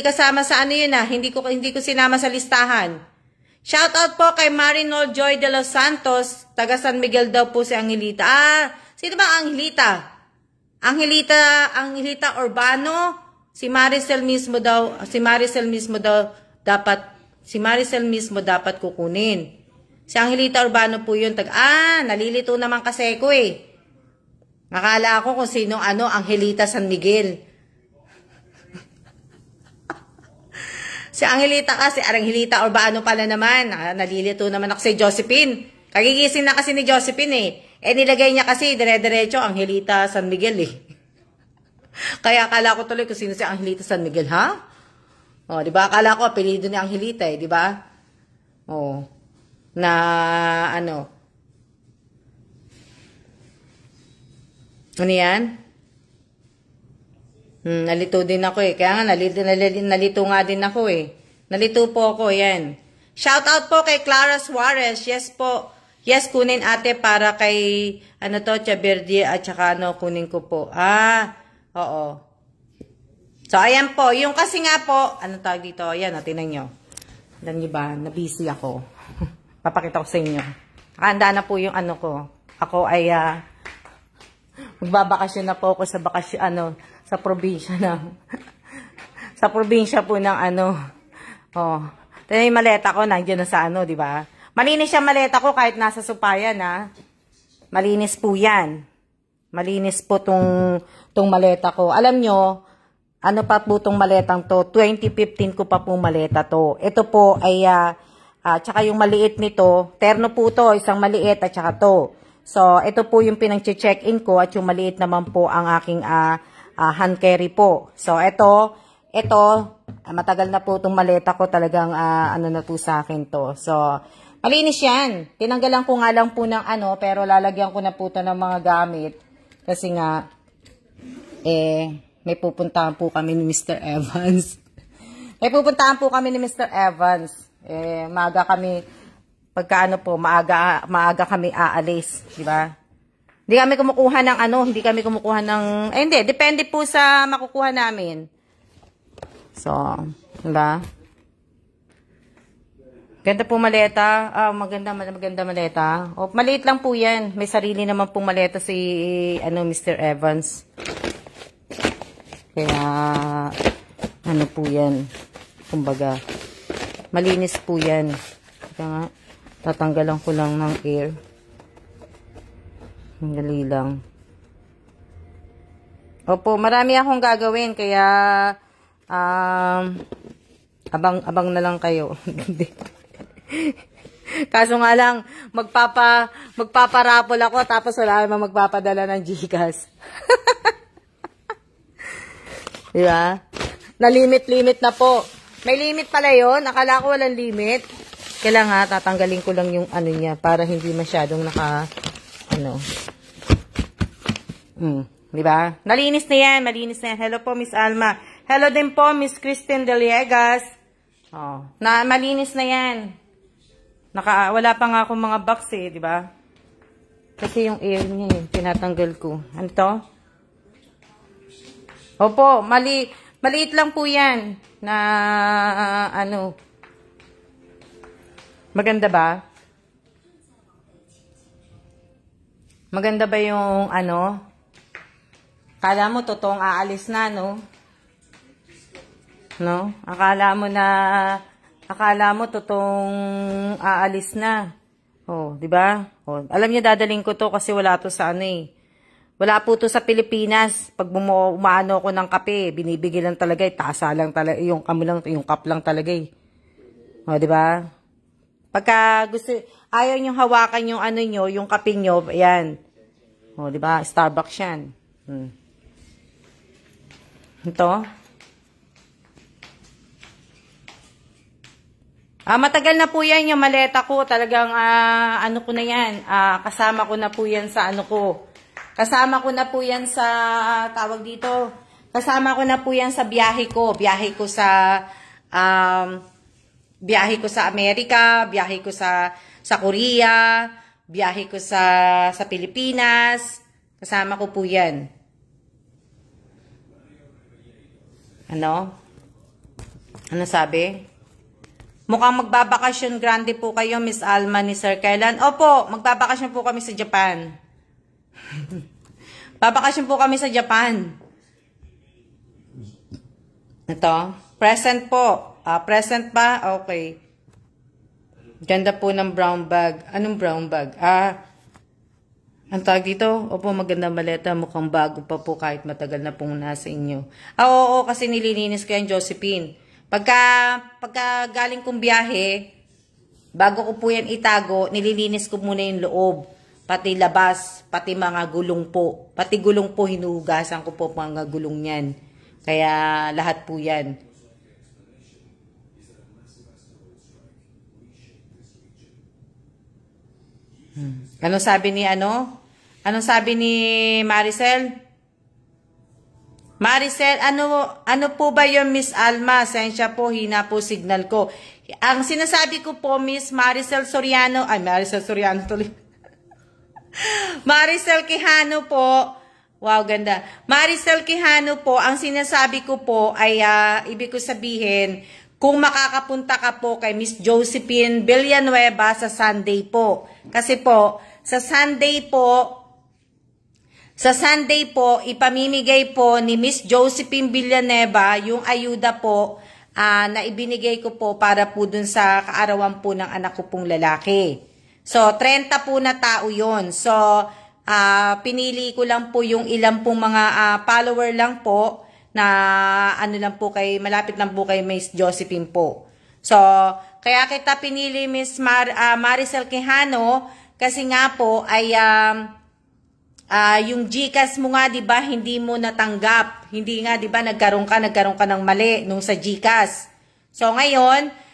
S1: kasama sa ano yun Hindi ko sinama sa listahan. Shout out po kay Marinol Joy de los Santos, taga San Miguel daw po si Angelita. Sino ba Angelita? Angelita Urbano, si Maricel mismo daw dapat kukunin. Si Angelita Urbano po yun. Nalilito naman kasi ko Nakala ko kung sino Angelita San Miguel. Si Angelita kasi, Angelita Urbano pala naman. Nalilito naman ako si Josephine. Kagigising na kasi ni Josephine nilagay niya kasi dire-diretso Angelita San Miguel Kaya akala ko tuloy kung sino si Angelita San Miguel, di ba? Akala ko apelyido ni Angelita di ba? Ano yan? Nalito din ako Kaya nga, nalito nga din ako Nalito po ako, yan. Shout out po kay Clara Suarez. Yes po. Yes, kunin ate para kay, Chaberdi at saka kunin ko po. Oo. So, ayan po. Yung kasi nga po, tawag dito? Ayan, tinan nyo. Alam nyo ba, nabusy ako. Papakita ko sa inyo. Handa na po yung ko. Ako ay, magbabakasyon na po ako sa bakasyon, sa probinsya sa probinsya po ng Tignan yung maleta ko, nandiyan na sa di ba? Malinis yung maleta ko kahit nasa supayan, Malinis po yan. Malinis po tong maleta ko. Alam nyo, pa po tong maletang to? 2015 ko pa po maleta to. Ito po ay, tsaka yung maliit nito, terno po to, isang maliit at tsaka to. So, ito po yung pinang-check-in ko at yung maliit naman po ang aking hand carry po. So, ito, matagal na po itong maleta ko talagang na po sa akin to. So, malinis yan. Tinanggalan ko nga lang po ng pero lalagyan ko na po ito ng mga gamit. Kasi nga, may pupuntahan po kami ni Mr. Evans. Maaga kami, maaga kami aalis. Diba? Hindi kami kumukuha ng hindi, depende po sa makukuha namin. So, diba? Ganda po maleta. Maganda maleta. Maliit lang po yan. May sarili naman pong maleta si Mr. Evans. Kaya, po yan. Kumbaga, malinis po yan. Kaya nga, tatanggalan ko lang ng air. Dali lang. Opo, marami akong gagawin. Kaya, abang na lang kayo. Kaso nga lang, magpaparapol ako tapos wala naman magpapadala ng Gcash. Diba? Na-limit na po. May limit pala yun. Akala ko walang limit. Kailangan tatanggalin ko lang yung niya para hindi masyadong diba? Nalinis na yan. Malinis na yan. Hello po, Miss Alma. Hello din po, Miss Christine Deliegas. Malinis na yan. Wala pa nga akong mga box di ba? Kasi yung air niya tinatanggal ko. Ano to? Opo, maliit lang po yan. Na, ano, maganda ba? Maganda ba yung, ano, akala mo totoong aalis na, no? No? Akala mo totoong aalis na. Oh, di ba? Oh, alam niyo dadaling ko to kasi wala to sa ano eh. Wala po to sa Pilipinas. Pag umaano ko ng kape, binibigay lang talaga eh. Tasa lang talaga, yung cup lang talaga eh. O, di ba? Pagka gusto, ayaw nyo hawakan yung ano nyo, yung kape nyo, ayan. O, di ba? Starbucks yan. Ito. Matagal na po yan yung maleta ko. Talagang, ano ko na yan. Kasama ko na po yan sa ano ko. Kasama ko na po yan sa, tawag dito, kasama ko na po yan sa biyahe ko. Biyahe ko sa Amerika, biyahe ko sa Korea, biyahe ko sa Pilipinas. Kasama ko po yan. Ano? Ano sabi? Mukhang magbabakasyon grande po kayo, Miss Alma ni Sir Kailan. Opo, magbabakasyon po kami sa Japan. Babakasyon po kami sa Japan. Ito. Present po. Present ba? Okay. Ganda po ng brown bag. Anong brown bag? Ang tawag dito? Opo, maganda maleta. Mukhang bago pa po kahit matagal na pong nasa inyo. Oo, kasi nililinis ko yan, Josephine. Pagka galing kong biyahe, bago ko po yan itago, nililinis ko muna yung loob. Pati labas, pati mga gulong po. Pati gulong po, hinuhugasan ko po mga gulong yan. Kaya lahat po yan. Anong sabi ni ano? Anong sabi ni Maricel? Maricel, ano po ba yun, Miss Alma? Sensya po, hina po signal ko. Ang sinasabi ko po, Miss Maricel Soriano, Maricel Soriano tuloy. Maricel Quijano po. Wow, ganda. Maricel Quijano po, ang sinasabi ko po ay ibig ko sabihin, kung makakapunta ka po kay Miss Josephine Villanueva sa Sunday po. Kasi po, sa Sunday po, ipamimigay po ni Miss Josephine Villanueva yung ayuda po na ibinigay ko po para po dun sa kaarawan po ng anak ko pong lalaki. So, 30 po na tao yun. So, pinili ko lang po yung ilang pong mga follower lang po na ano lang po malapit lang po kay Miss Josephine po. So, kaya kita pinili Miss Maricel Quijano kasi nga po ay yung GCash mo nga 'di ba hindi mo natanggap. Hindi nga 'di ba nagkaroon ka ng mali nung sa GCash. So, ngayon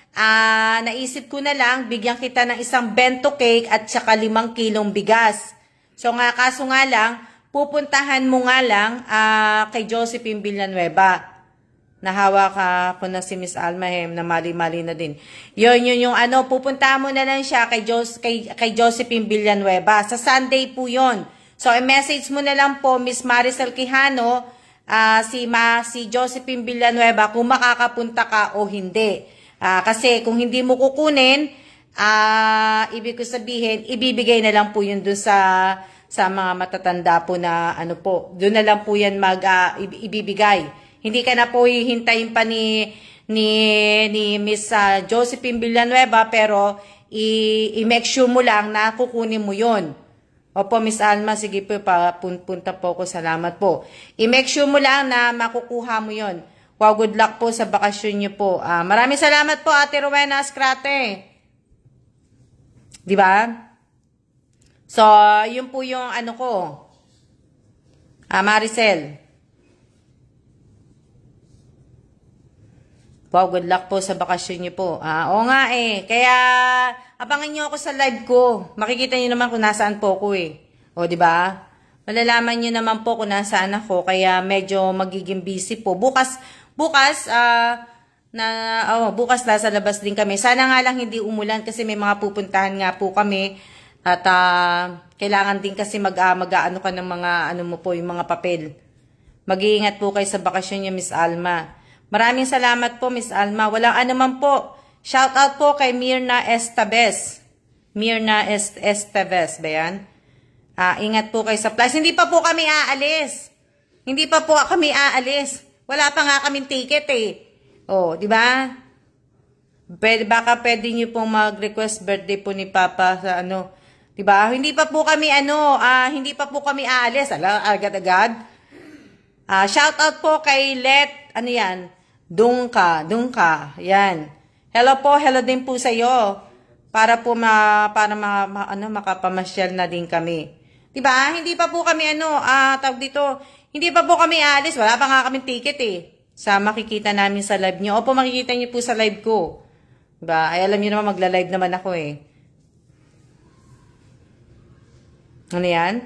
S1: naisip ko na lang, bigyan kita ng isang bento cake at saka 5 kilong bigas. So kaso nga lang, pupuntahan mo nga lang kay Josephine Villanueva. Nahawa ka po na si Miss Alma na mali-mali na din. Yun yung ano, pupuntahan mo na lang siya kay Josephine Villanueva. Sa Sunday po yun. So, i-message mo na lang po, Miss Maricel Quijano, si Josephine Villanueva kung makakapunta ka o hindi. Kasi kung hindi mo kukunin, ibig ko sabihin, ibibigay na lang po yun dun sa mga matatanda po na ano po. Doon na lang po yan ibibigay. Hindi ka na po hihintayin pa ni Miss Josephine Villanueva, pero i-make sure mo lang na kukunin mo yun. Opo, Miss Alma, sige po, punta po ako. Salamat po. I-make sure mo lang na makukuha mo yun. Wow, good luck po sa bakasyon niyo po. Maraming salamat po, Ate Rowena Ascrate. Diba? So, yun po yung ano ko. Maricel. Wow, good luck po sa bakasyon niyo po. Oo nga eh. Kaya, abangan niyo ako sa live ko. Makikita niyo naman kung nasaan po ako eh. O, diba? Malalaman niyo naman po kung nasaan ako. Kaya medyo magiging busy po. Bukas nasa labas din kami. Sana nga lang hindi umulan kasi may mga pupuntahan nga po kami at kailangan din kasi mag-aano ka ng mga ano mo po, yung mga papel. Mag-iingat po kayo sa bakasyon niyo, Miss Alma. Maraming salamat po, Miss Alma. Walang anuman po. Shout out po kay Mirna Esteves. Mirna Esteves ba yan? Ingat po kayo sa flights. Hindi pa po kami aalis. Hindi pa po kami aalis. Wala pa nga kaming ticket eh. Oh, di ba? Baka pwede niyo pong mag-request birthday po ni Papa sa ano. Di ba? Hindi pa po kami hindi pa po kami aalis. Agad-agad. Shout out po kay ano yan? Dungka. Yan. Hello po, hello din po sa iyo. Para po makapamasyal na din kami. 'Di ba? Hindi pa po kami tawag dito. Hindi pa po kami aalis. Wala pa nga kaming ticket eh. Sa makikita namin sa live niyo. Opo, makikita niyo po sa live ko. 'Di ba? Ay alam niyo naman magla-live naman ako eh. Ano 'yan?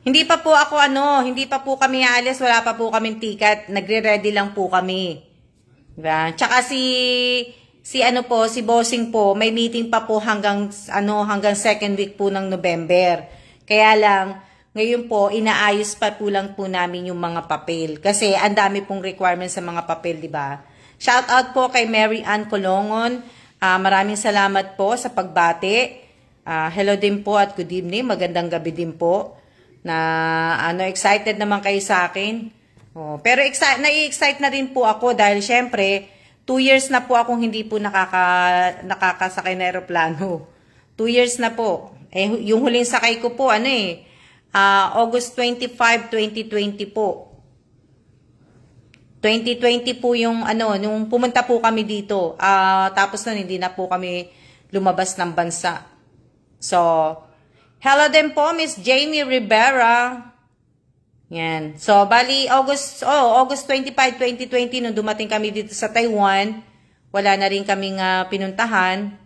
S1: Hindi pa po ako hindi pa po kami aalis. Wala pa po kaming ticket. Nagre-ready lang po kami. 'Di ba? Tsaka si Bossing po, may meeting pa po hanggang second week po ng November. Kaya lang, ngayon po, inaayos pa po lang po namin yung mga papel. Kasi ang dami pong requirements sa mga papel, di ba? Shout out po kay Mary Ann Colongon. Maraming salamat po sa pagbati. Hello din po at good evening. Magandang gabi din po. Excited naman kayo sa akin. Pero nai-excite na din po ako dahil syempre, 2 years na po akong hindi po nakakasakay na aeroplano. 2 years na po. Yung huling sakay ko po, August 25, 2020 po. 2020 po yung, nung pumunta po kami dito. Tapos nun, hindi na po kami lumabas ng bansa. So, hello din po, Miss Jamie Rivera. Yan. So, bali, August 25, 2020, nung dumating kami dito sa Taiwan, wala na rin kaming pinuntahan.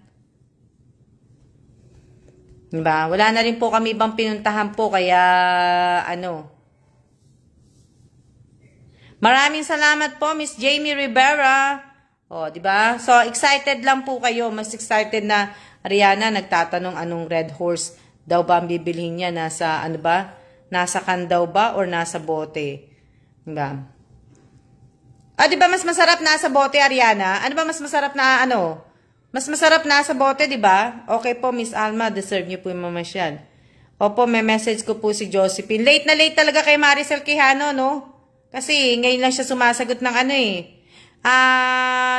S1: Diba? Wala na rin po kami ibang pinuntahan po, kaya, Maraming salamat po, Miss Jamie Rivera. Diba? So, excited lang po kayo. Mas excited na, Ariana, nagtatanong anong Red Horse daw ba ang bibilhin niya? Nasa, Nasa can daw ba or nasa bote? Diba? Diba mas masarap nasa bote, Ariana? Ano ba mas masarap na Mas masarap nasa bote, diba? Okay po, Miss Alma, deserve niyo po yung mamasyal. Opo, may message ko po si Josephine. Late na late talaga kay Maricel Quijano, no? Kasi ngayon lang siya sumasagot ng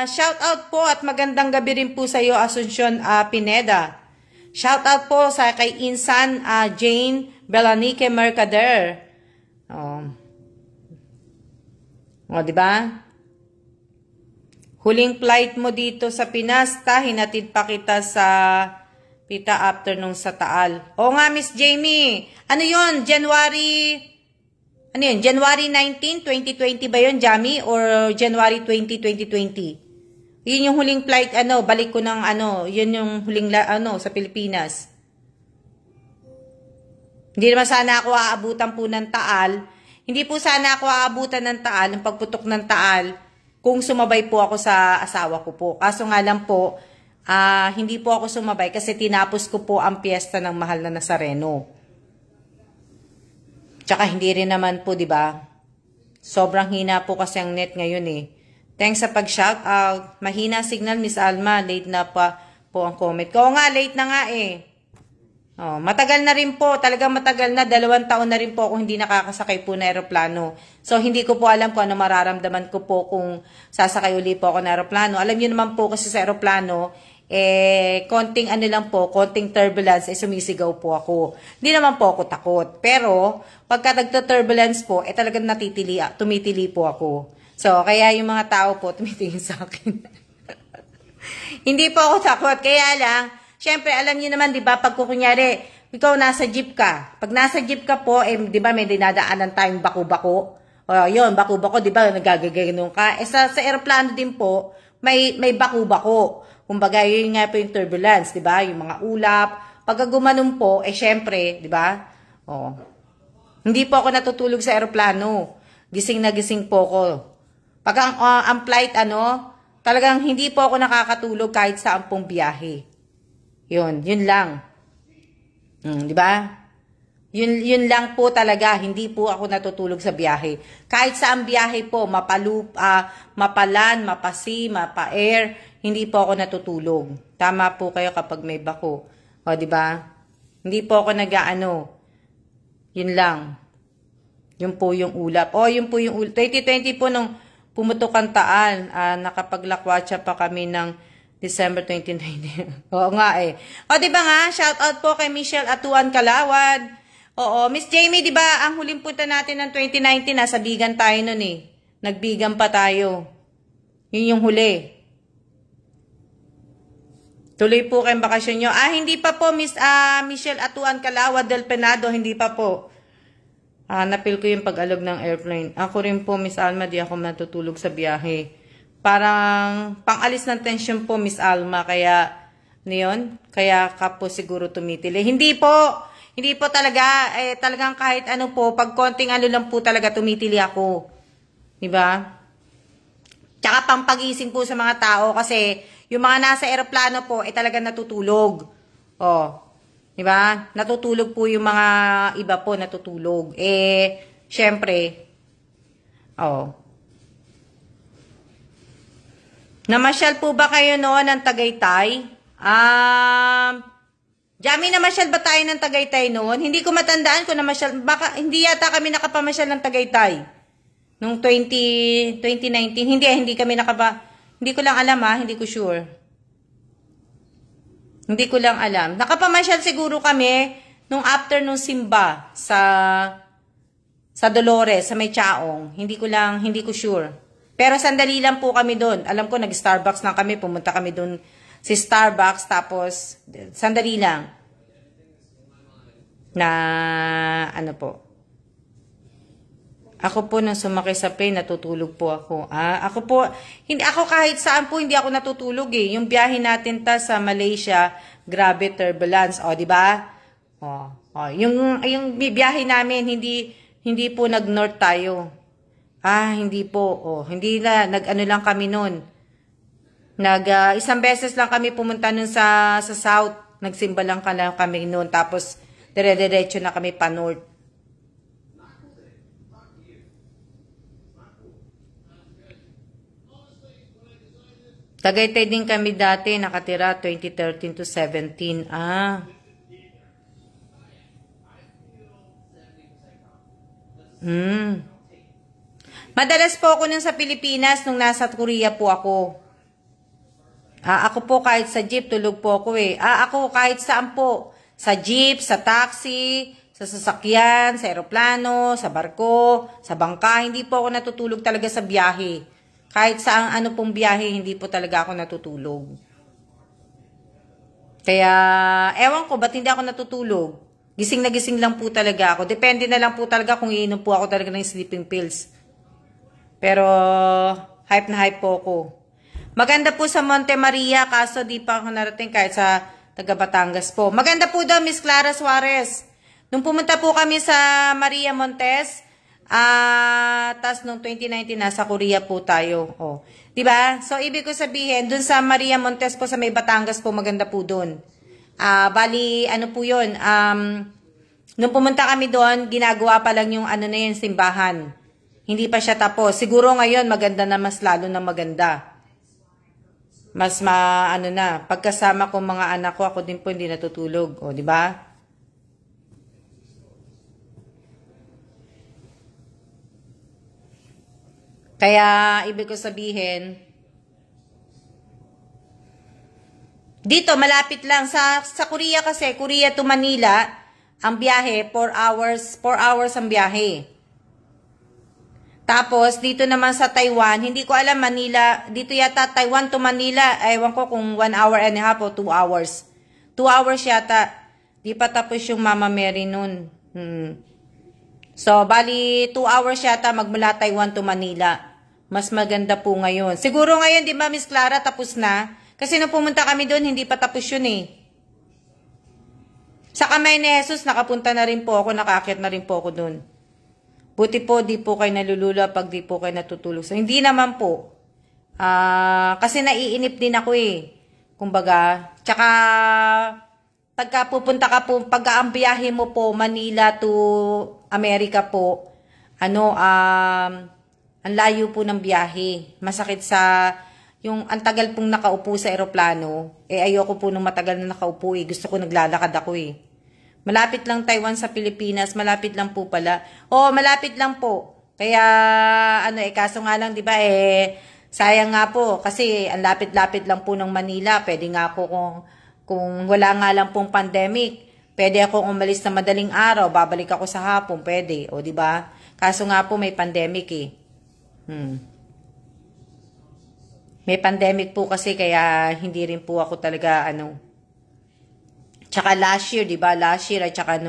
S1: shout out po at magandang gabi rin po sa iyo, Asuncion Pineda. Shout out po sa kay Insan Jane Belanique Mercader. Diba? Huling flight mo dito sa Pinas, hinatid pa kita sa Pita afternoon sa Taal. Nga, Miss Jamie. Ano yun? January 19, 2020 ba yun, Jamie? Or January 20, 2020? Yun yung huling flight, balik ko ng yun yung huling, sa Pilipinas. Hindi naman sana ako aabutan po ng Taal. Hindi po sana ako aabutan ng Taal, ng pagputok ng Taal, kung sumabay po ako sa asawa ko po. Kaso nga lang po, hindi po ako sumabay kasi tinapos ko po ang piyesta ng Mahal na Nazareno. Tsaka hindi rin naman po, di ba? Sobrang hina po kasi ang net ngayon eh. Thanks sa pag-shout out. Mahina signal, Miss Alma. Late na pa po ang comment ko. Nga, late na nga eh. Matagal na rin po, talagang matagal na, 2 taon na rin po ako hindi nakakasakay po na aeroplano. So, hindi ko po alam kung ano mararamdaman ko po kung sasakay uli po ako na aeroplano. Alam niyo naman po kasi sa aeroplano, konting konting turbulence, sumisigaw po ako. Hindi naman po ako takot. Pero, pagka nagta-turbulence po, talagang tumitili po ako. So, kaya yung mga tao po, tumitingin sa akin. Hindi po ako takot, kaya lang, syempre, alam niyo naman, di ba, pag kunyari, ikaw nasa jeep ka. Pag nasa jeep ka po, di ba, may dinadaanan tayong bako-bako. Yun, bako-bako, di ba, nagagaganon ka. Sa aeroplano din po, may bako-bako. Kumbaga, yun nga po yung turbulence, di ba? Yung mga ulap. Pag gumanon po, syempre, di ba? Hindi po ako natutulog sa aeroplano. Gising na gising po ako. Pag ang flight, talagang hindi po ako nakakatulog kahit sa ampong biyahe. Yun lang. Di ba? Yun lang po talaga, hindi po ako natutulog sa biyahe. Kahit saan biyahe po, mapalan, mapasi, mapa-air, hindi po ako natutulog. Tama po kayo kapag may bako. O, di ba? Hindi po ako nag-aano. Yun lang. Yun po yung ulap. O, yun po yung ulap. 2020 po nung pumutok ang taal, nakapaglakwatsa pa kami ng December 2019. Oo nga eh. O, di ba nga? Shout out po kay Michelle Atuan Kalawad. Oo, Miss Jamie, di ba, ang huling punta natin ng 2019, nasa Bigan tayo nun eh. Nagbigan pa tayo. Yun yung huli. Tuloy po kayong bakasyon nyo. Hindi pa po, Miss Michelle Atuan Calawad del Penado, hindi pa po. Napil ko yung pag-alog ng airplane. Ako rin po, Miss Alma, di ako natutulog sa biyahe. Parang pang-alis ng tension po, Miss Alma, kaya, ano yun? Kaya ka po siguro tumitili. Hindi po talaga, talagang kahit ano po, pag konting ano lang po talaga tumitili ako. Diba? Tsaka pang pagising po sa mga tao kasi yung mga nasa eroplano po, talagang natutulog. Oh. Diba? Natutulog po yung mga iba po, natutulog. Syempre, namasyal po ba kayo noon ng Tagaytay? Jami, namasyal ba tayo ng Tagaytay noon? Hindi ko matandaan kung namasyal. Baka hindi yata kami nakapamasyal ng Tagaytay. Nung 2019. Hindi kami hindi ko lang alam hindi ko sure. Hindi ko lang alam. Nakapamasyal siguro kami nung after nung simba sa Dolores, sa May Chaong. Hindi ko sure. Pero sandali lang po kami doon. Alam ko nag-Starbucks lang kami, pumunta kami doon si Starbucks, tapos sandali lang na ano po. Ako po nang sumakay sa plane, natutulog po ako. Ako po, ako kahit saan po hindi ako natutulog eh. Yung biyahe natin sa Malaysia, grabe turbulence, di ba? Yung biyahe namin hindi po nag-north tayo. Hindi po. Hindi na nag-ano lang kami noon. Isang beses lang kami pumunta nun sa south. Nagsimba lang kami noon. Tapos, dire-diretso na kami pa north. Tagaytay din kami dati. Nakatira 2013 to 17. Madalas po ako nun sa Pilipinas nung nasa Korea po ako. Ako po kahit sa jeep, tulog po ako eh. Ako kahit saan po. Sa jeep, sa taxi, sa sasakyan, sa eroplano, sa barko, sa bangka. Hindi po ako natutulog talaga sa biyahe. Kahit sa ano pong biyahe, hindi po talaga ako natutulog. Kaya, ewan ko, ba't hindi ako natutulog? Gising na gising lang po talaga ako. Depende na lang po talaga kung iinom po ako talaga ng sleeping pills. Pero, hype na hype po ako. Maganda po sa Monte Maria, kaso di pa ako narating kahit sa taga Batangas po. Maganda po daw, Miss Clara Suarez. Nung pumunta po kami sa Maria Montes, tas nung 2019, nasa Korea po tayo. Diba? So, ibig ko sabihin, dun sa Maria Montes po sa may Batangas po, maganda po dun. Bali, ano po yun, nung pumunta kami doon, ginagawa pa lang yung ano na yun, simbahan. Hindi pa siya tapos. Siguro ngayon, maganda na, mas lalo na maganda. Mas ano na, pagkasama ko mga anak ko, ako din po hindi natutulog. Di ba? Kaya, ibig ko sabihin, dito, malapit lang. Sa Korea kasi, Korea to Manila, ang biyahe, 4 hours ang biyahe. Tapos, dito naman sa Taiwan, hindi ko alam, Manila, dito yata Taiwan to Manila, ewan ko kung 1 hour and a half o 2 hours. 2 hours yata. Di pa tapos yung Mama Mary nun. So, bali, 2 hours yata magmula Taiwan to Manila. Mas maganda po ngayon. Siguro ngayon, di ba, Miss Clara, tapos na? Kasi nung pumunta kami doon, hindi pa tapos yun eh. Sa kamay ni Jesus, nakapunta na rin po ako, nakaakyat na rin po ako doon. Buti po, di po kayo nalulula pag di po kayo natutulog. So, hindi naman po. Kasi naiinip din ako eh. Kumbaga, tsaka, pagka pupunta ka po, pagka ang biyahe mo po, Manila to America po, ang layo po ng biyahe. Masakit sa, yung ang tagal pong nakaupo sa eroplano, ayoko po nung matagal na nakaupo Gusto ko naglalakad ako Malapit lang Taiwan sa Pilipinas, malapit lang po pala. Malapit lang po. Kaya, kaso nga lang, di ba, sayang nga po, kasi ang lapit-lapit lang po ng Manila. Pwede nga po kung wala nga lang pong pandemic, pwede akong umalis na madaling araw, babalik ako sa hapon, pwede. Di ba? Kaso nga po, may pandemic May pandemic po kasi, kaya hindi rin po ako talaga, Tsaka last year, di ba? Last year, at tsaka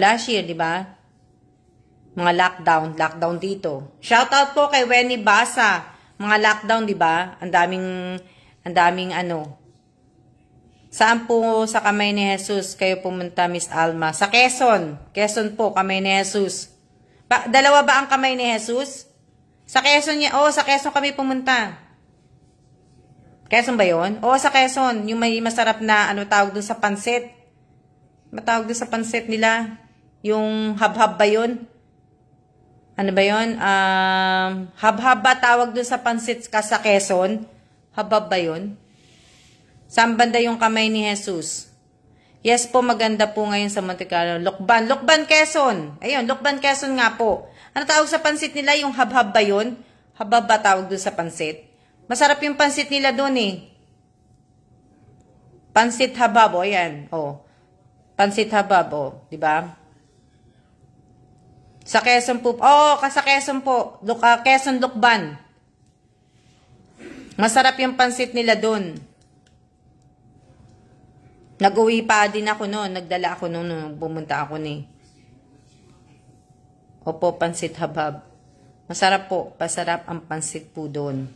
S1: last year, di ba? Mga lockdown dito. Shoutout po kay Wenny Basa. Mga lockdown, di ba? Ang daming Saan po sa Kamay ni Jesus kayo pumunta, Miss Alma? Sa Quezon. Quezon po, Kamay ni Jesus. Dalawa ba ang Kamay ni Jesus? Sa Quezon niya. Sa Quezon kami pumunta. Quezon ba yun? Sa Quezon. Yung may masarap na, tawag dun sa pansit. Matawag dun sa pansit nila. Yung hab-hab ba yun? Ano ba yun? Hab-hab ba tawag dun sa pansit ka sa Quezon? Hab-hab ba yun? Saan banda yung Kamay ni Jesus? Yes po, maganda po ngayon sa Monte Carlo. Lokban, Quezon. Ayun, Lokban, Quezon nga po. Ano tawag sa pansit nila? Yung hab-hab ba yun? Hab-hab ba tawag doon sa pansit? Masarap yung pansit nila doon Pansit habab, yan. Pansit habab, di ba? Sa Quezon po. Sa Quezon po. Quezon Lokban. Masarap yung pansit nila doon. Nag-uwi pa din ako noon. Nagdala ako noon. Pumunta ako Opo, pansit habab. Masarap po. Pasarap ang pansit po doon.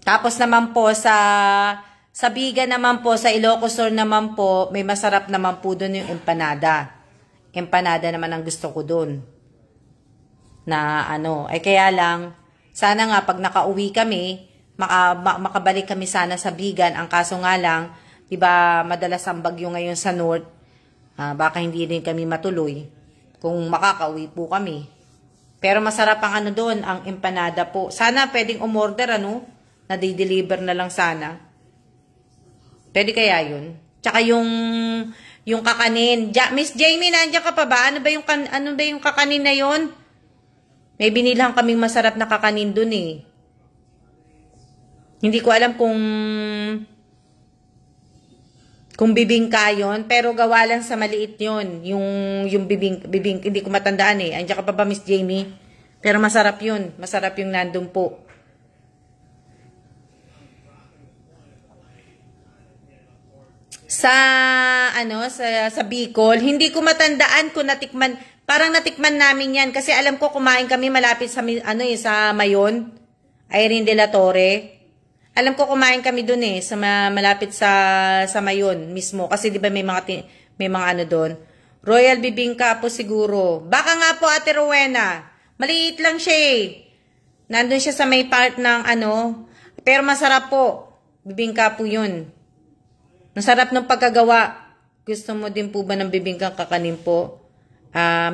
S1: Tapos naman po sa Biga naman po, sa Ilocos Sur naman po, may masarap naman po doon yung empanada. Empanada naman ang gusto ko doon. Na kaya lang, sana nga pag nakauwi kami, makabalik kami sana sa Bigan. Ang kaso nga lang, diba, madalas ang bagyo ngayon sa North. Baka hindi rin kami matuloy kung makakauwi po kami. Pero masarap ang doon, ang empanada po. Sana pwedeng umorder, na di-deliver na lang sana. Pwede kaya yun? Tsaka yung kakanin. Miss Jamie, nandiyan ka pa ba? Ano ba yung kakanin na yun? May binilang kaming masarap na kakanin doon Hindi ko alam kung bibingka yun, pero gawa lang sa maliit yun. Yung bibing, hindi ko matandaan Andiyan ka pa ba, Miss Jamie? Pero masarap yun. Masarap yung nandun po. Sa Bicol, hindi ko matandaan kung natikman. Parang natikman namin yan. Kasi alam ko kumain kami malapit sa, sa Mayon. Irene de la Torre. Alam ko kumain kami dun sa malapit sa Mayon mismo kasi 'di ba may mga doon. Royal Bibingka po siguro. Baka nga po Ate Rowena. Maliit lang siya Nandun siya sa may part ng pero masarap po. Bibingka po 'yun. Masarap ng pagkagawa. Gusto mo din po ba ng bibingkang kakanin po?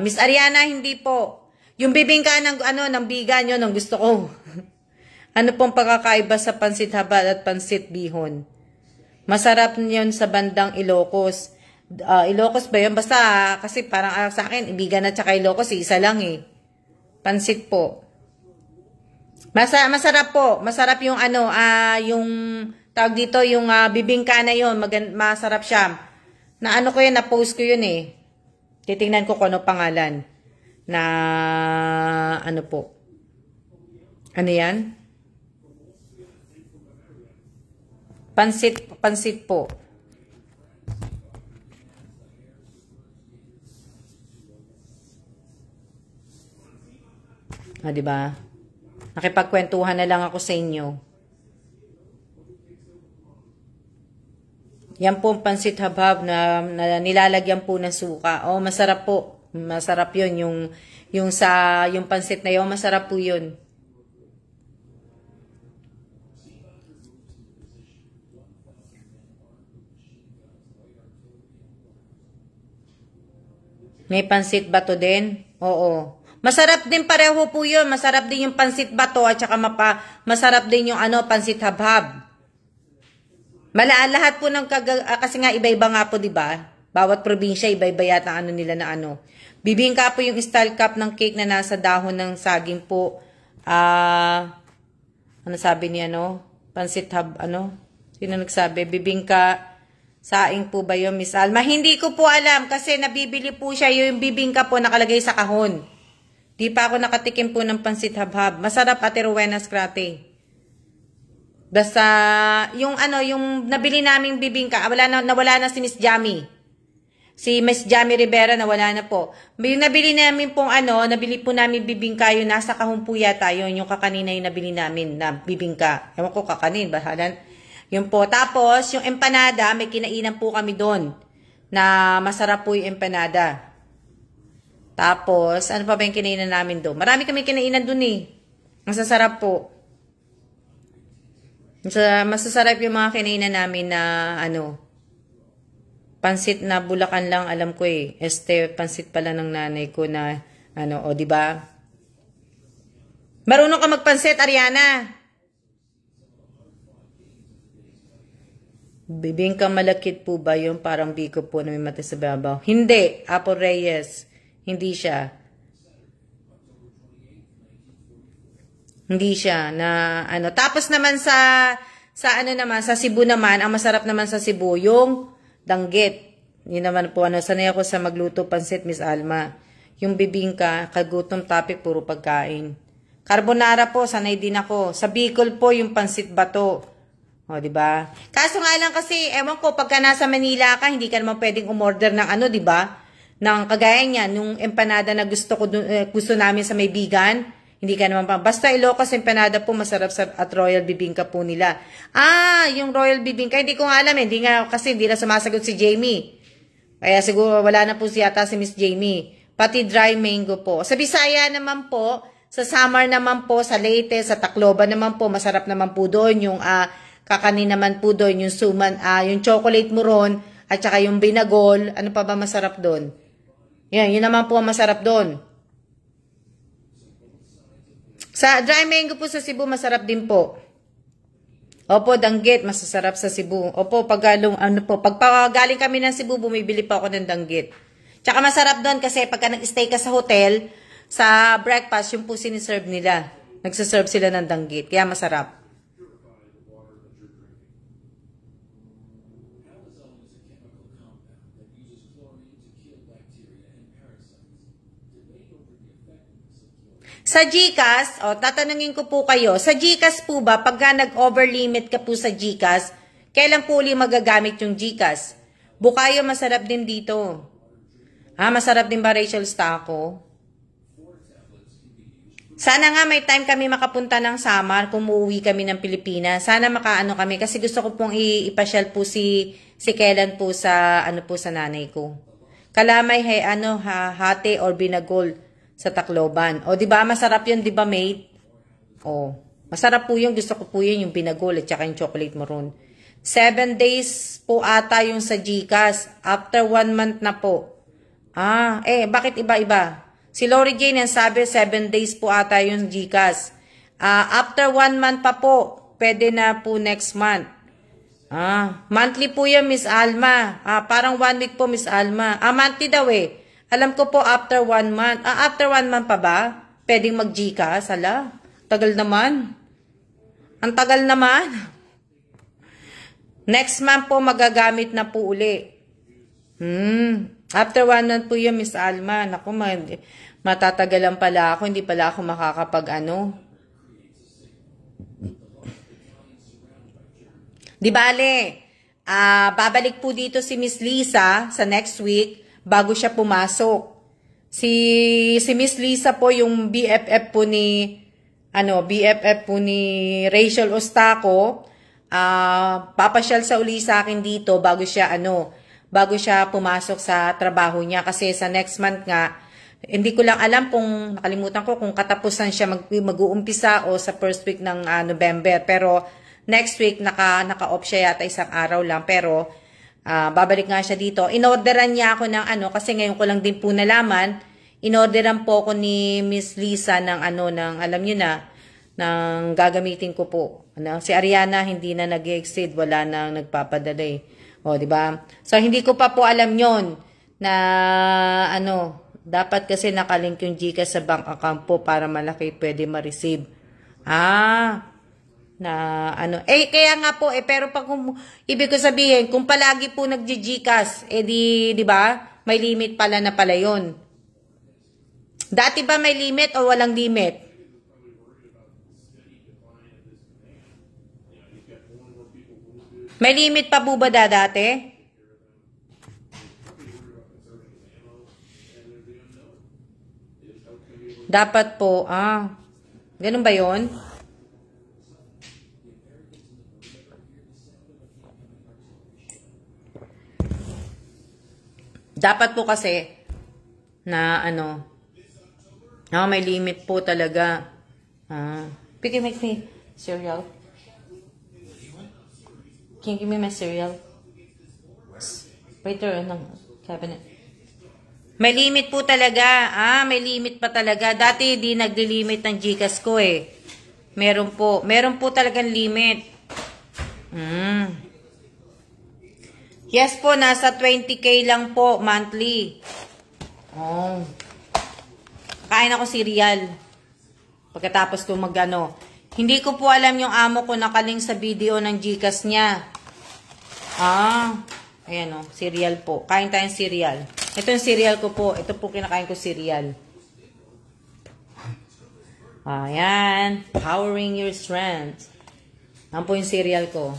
S1: Miss Ariana, hindi po. Yung bibingka ng bigan 'yon ang gusto ko. Ano pong pagkakaiba sa pansit habal at pansit bihon? Masarap yun sa bandang Ilocos. Ilocos ba yun? Basta, kasi parang sa akin, Ibigan at saka Ilocos, isa lang Pansit po. Masarap po. Masarap yung yung tawag dito, yung bibingka na yun. Masarap siya. Na ko yun, na-post ko yun Titingnan ko kung ano pangalan. Na, po. Ano yan? Pansit po. Di ba? Nakipagkwentuhan na lang ako sa inyo. Yan po ang pansit habab na nilalagyan po ng suka. Masarap po. Masarap 'yun yung pansit na 'yon, masarap po 'yun. May pansit bato din? Oo. Masarap din pareho po yun. Masarap din yung pansit bato at saka masarap din yung pansit habhab. Lahat po ng kasi nga iba-iba nga po, 'di ba? Bawat probinsya iba-iba yata nila na ano. Bibingka po yung style cup ng cake na nasa dahon ng saging po. Ano sabi niya Pansit Sino nagsabi? Bibingka saing po ba yun, Miss Alma? Hindi ko po alam kasi nabibili po siya yung bibingka po nakalagay sa kahon. Di pa ako nakatikim po ng pansit habhab. Masarap, Ate Rowena Scrate. Basta, yung nabili naming bibingka, nawala na si Miss Jamie. Si Miss Jamie Rivera, nawala na po. Yung nabili namin pong nabili po namin bibingka, yung nasa kahon po yata, yung kakanina yung nabili namin na bibingka. Ewan ko kakanin, bahalan. Yun po. Tapos, yung empanada, may kinainan po kami doon. Na masarap po yung empanada. Tapos, ano pa ba yung kinainan namin doon? Marami kami kinainan doon eh. Masasarap po. Masasarap yung mga kinainan namin na pansit na Bulacan lang alam ko eh. Pansit pala ng nanay ko na di ba? Marunong ka magpansit, Ariana. Bibingka malakit po ba yung parang biko po na may mata sa babaw? Hindi, Apo Reyes. Hindi siya. Hindi siya na Tapos naman sa Cebu naman, ang masarap naman sa Cebu yung danggit. Yun naman po sanay ako sa magluto pansit, Miss Alma. Yung bibingka, kagutom topic, puro pagkain. Carbonara po, sanay din ako. Sa Bicol po yung pansit bato. O, di ba? Kaso nga lang kasi, ewan ko, pagka nasa Manila ka, hindi ka naman pwedeng umorder ng di ba? Ng kagaya niya, nung empanada na gusto namin sa may Bigan. Hindi ka naman basta Ilocos empanada po masarap at Royal Bibingka po nila. Yung Royal Bibingka, hindi ko nga alam kasi hindi na sumasagot si Jamie. Kaya siguro wala na po siyata si Miss Jamie. Pati dry mango po. Sa Bisaya naman po, sa Samar naman po, sa Leyte, sa Tacloban naman po, masarap naman po doon yung kakanin naman po doon, yung suman, yung chocolate muron, at saka yung binagol. Ano pa ba masarap doon? Yun naman po ang masarap doon. Sa dry mango po sa Cebu, masarap din po. Opo, danggit, masasarap sa Cebu. Opo, pag galing kami ng Cebu, bumibili pa ako ng danggit. Tsaka masarap doon kasi pagka nag-stay ka sa hotel, sa breakfast, yung po siniserve nila. Nagsaserve sila ng danggit. Kaya masarap. Sa GCash, tatanungin ko po kayo, sa GCash po ba, pagka nag-overlimit ka po sa GCash, kailan po uli magagamit yung GCash? Bukayo, masarap din dito. Masarap din ba Rachel Stacco? Sana nga may time kami makapunta ng Samar, kumuwi kami ng Pilipinas. Sana makaano kami, kasi gusto ko pong ipasyal po si Kellen po sa, po sa nanay ko. Kalamay, hati or binagol sa Tacloban. O, di ba masarap 'yun, di ba, mate? O, masarap po 'yung gusto ko po 'yun, yung binagol at saka yung chocolate maroon. 7 days po ata yung sa GCash. After 1 month na po. Bakit iba-iba? Si Lori Jane ang sabi 7 days po ata yung GCash. After 1 month pa po, pwede na po next month. Monthly po 'yan, Miss Alma. Parang 1 week po, Miss Alma. Monthly daw eh. Alam ko po after 1 month. After 1 month pa ba? Pwedeng mag-GCash? Tagal naman. Ang tagal naman. Next month po magagamit na po uli. After 1 month po yun, Miss Alma. Naku, matatagalan pala ako. Hindi pala ako makakapag Di bale, babalik po dito si Miss Lisa sa next week. Bago siya pumasok. Si Miss Lisa po yung BFF po ni Rachel Ostacco. Papasyal sa uli sa akin dito bago siya pumasok sa trabaho niya kasi sa next month nga hindi ko lang alam kung nakalimutan ko kung katapusan siya mag-uumpisa o sa first week ng November, pero next week naka-off siya yata isang araw lang, pero babalik nga siya dito. Inorderan niya ako ng ano, kasi ngayon ko lang din po nalaman, inorderan po ako ni Miss Lisa ng ano, ng alam niyo na, ng gagamitin ko po. Ano, si Ariana hindi na nag-exceed, wala nang nagpapadala eh. O, di ba? So, hindi ko pa po alam yon na ano, dapat kasi nakalink yung GCash sa bank account po para malaki pwede ma-receive. Na ano, kaya nga po, pero pag ibig ko sabihin, kung palagi po nag-GCash, di ba? May limit pala na pala yun. Dati ba may limit o walang limit? May limit pa po ba dati? Dapat po, ganun ba yun? Dapat po kasi na ano, may limit po talaga. Can you make me cereal? Can you give me my cereal? Waiter ng cabinet. May limit po talaga. May limit pa talaga. Dati di nagli-limit ng GCash ko eh. Meron po. Meron po talagang limit. Yes po, nasa 20K lang po monthly. Kain ako cereal. Pagkatapos ko magano. Hindi ko po alam yung amo ko nakaling sa video ng GCash niya. Ayan o, cereal po. Kain tayong cereal. Ito yung cereal ko po. Ito po kinakain ko cereal. Ayan. Powering your strength. Ayan po yung cereal ko.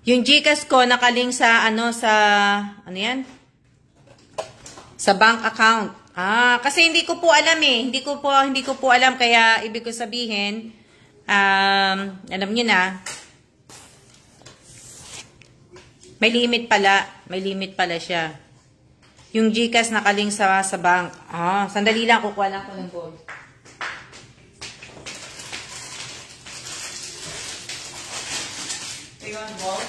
S1: Yung GCash ko nakaling sa ano yan? Sa bank account. Kasi hindi ko po alam eh. Hindi ko po alam, kaya ibig ko sabihin, alam niyo na, may limit pala. May limit pala siya. Yung GCash nakaling sa bank. Sandali lang, kukuha lang ko ng gold. Do you want gold?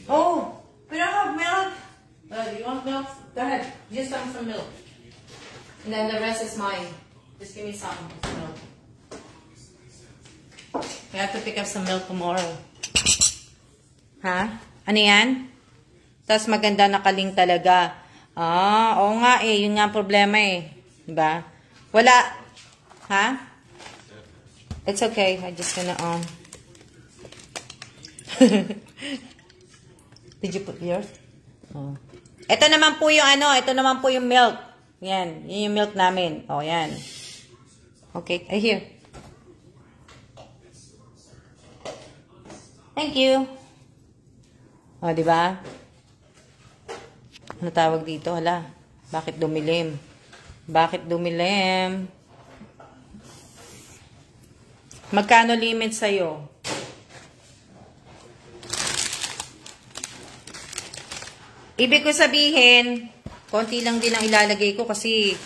S1: Oh, we don't have milk. You want milk? Go ahead. Just some milk. And then the rest is mine. Just give me some milk. We have to pick up some milk tomorrow. Ano yan? Tapos maganda nakaling talaga. Oo nga eh. Yun nga ang problema eh. Diba? Wala. It's okay. I just gonna Did you put yours? Ito naman po yung ito naman po yung milk. Yan. Yan yung milk namin. Yan. Okay. Here. Thank you. Diba? Ano tawag dito? Hala. Bakit dumilim? Bakit dumilim? Magkano limit sa'yo? Ibig ko sabihin, konti lang din ang ilalagay ko kasi...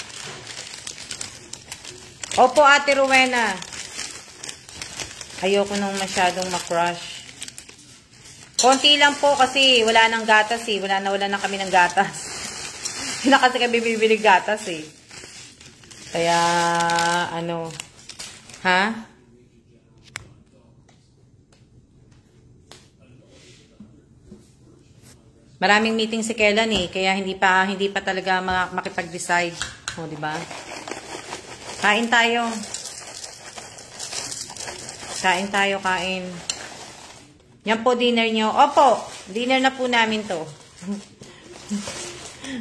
S1: Opo, Ate Rowena. Ayoko nung masyadong makrush. Konti lang po kasi wala nang gatas eh. Wala na kami ng gatas. Hindi na kasi kami bibili gatas eh. Kaya, Maraming meeting si Kellan eh, kaya hindi pa talaga makipag-decide. Di ba? Kain tayo. Kain. Yan po dinner nyo. Opo, dinner na po namin to.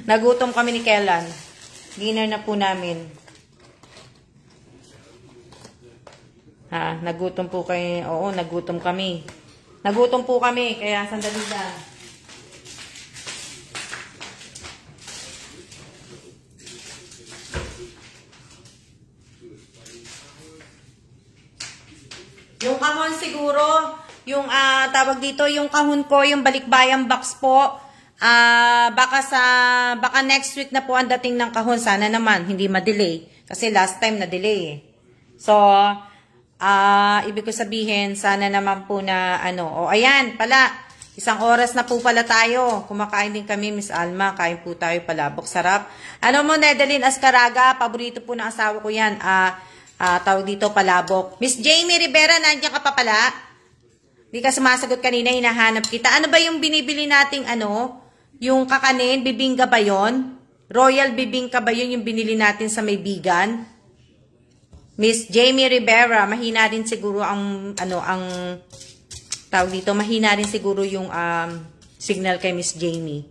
S1: Nagutom kami ni Kellan. Dinner na po namin. Nagutom po kayo. Oo, nagutom kami. Nagutom po kami, kaya sandali lang. Yung Yung kahon siguro, yung tawag dito, yung kahon ko, yung balikbayang box po, baka next week na po ang dating ng kahon. Sana naman, hindi ma-delay. Kasi last time na-delay eh. So, ibig ko sabihin, sana naman po na ayan pala. Isang oras na po pala tayo. Kumakain din kami, Miss Alma. Kain po tayo palabok. Sarap. Ano mo, Nedeline Ascaraga? Paborito po ng asawa ko yan. Tawag dito, palabok. Miss Jamie Rivera, nandiyan ka pa pala? Di ka sumasagot kanina, hinahanap kita. Ano ba yung binibili nating yung kakanin? Bibingka ba yun? Royal bibingka ba yun yung binili natin sa may bigan? Miss Jamie Rivera, mahina din siguro ang tawag dito, mahina rin siguro yung signal kay Miss Jamie.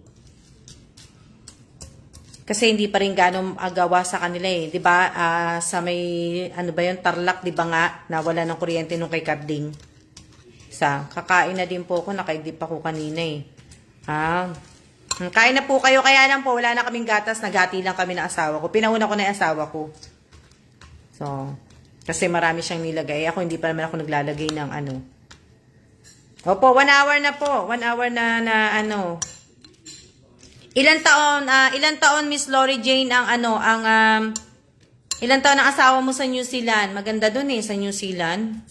S1: Kasi hindi pa rin gano'ng agawa sa kanila eh. 'Di ba? Sa may ba 'yon, Tarlac, 'di ba nga, nawala ng kuryente nung kay Carding. Kakain na din po ako, nakaidip ako kanina eh. Kain na po kayo, kaya lang po wala na kaming gatas, nagati lang kami ng asawa ko. Pinauna ko na 'yung asawa ko. So, kasi marami siyang nilagay. Ako hindi pa naman ako naglalagay ng Opo, 1 hour na po. 1 hour na Ilan taon Miss Lori Jane ilan taon ang asawa mo sa New Zealand? Maganda dun sa New Zealand.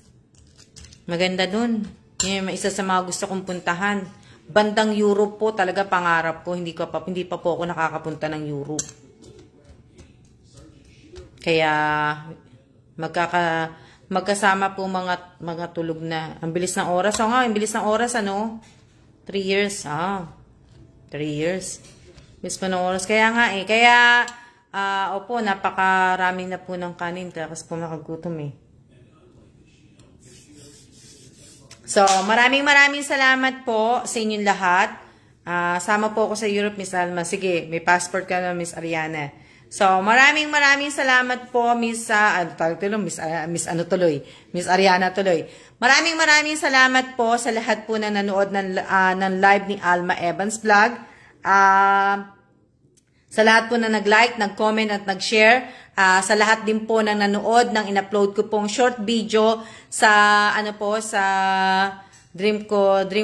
S1: Maganda dun. Yan, isa sa mga gusto kong puntahan. Bandang Europe po, talaga pangarap ko. Hindi pa po ako nakakapunta ng Europe. Kaya, magkasama po mga tulog na. Ang bilis ng oras. Ang bilis ng oras, 3 years. 3 years. Bilis pa ng oras. Kaya nga Kaya, opo, napakaraming na po ng kanin. Tapos po makagutom So, maraming salamat po sa inyong lahat. Sama po ako sa Europe, Miss Alma. Sige, may passport ka na, Miss Ariana. So, maraming salamat po, Miss Ariana tuloy. Maraming salamat po sa lahat po na nanood ng live ni Alma Evans Vlog. Sa lahat po na nag-like, nag-comment at nag-share. Sa lahat din po na nanood ng in-upload ko pong short video sa sa dream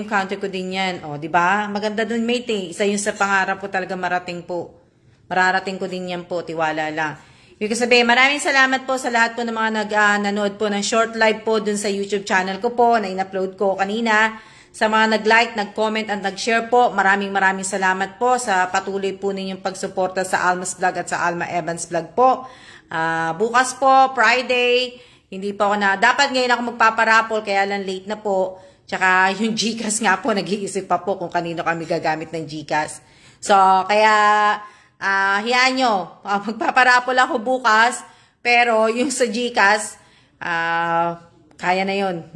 S1: country ko din yan. Di ba? Maganda dun, mate. Isa yun sa pangarap ko talaga marating po. Mararating ko din yan po, tiwala lang. Ibig sabihin, maraming salamat po sa lahat po ng mga nanood po ng short live po dun sa YouTube channel ko po na in-upload ko kanina. Sa mga nag-like, nag-comment at nag-share po, maraming salamat po sa patuloy po ninyong pagsuporta sa Alma's Vlog at sa Alma Evans Vlog po. Bukas po, Friday, hindi pa ako dapat ngayon ako magpaparapol, kaya lang late na po. Tsaka yung GCash nga po, nag-iisip pa po kung kanino kami gagamit ng GCash. So, kaya hiyaan nyo, magpaparapol ako bukas, pero yung sa GCash, kaya na yun.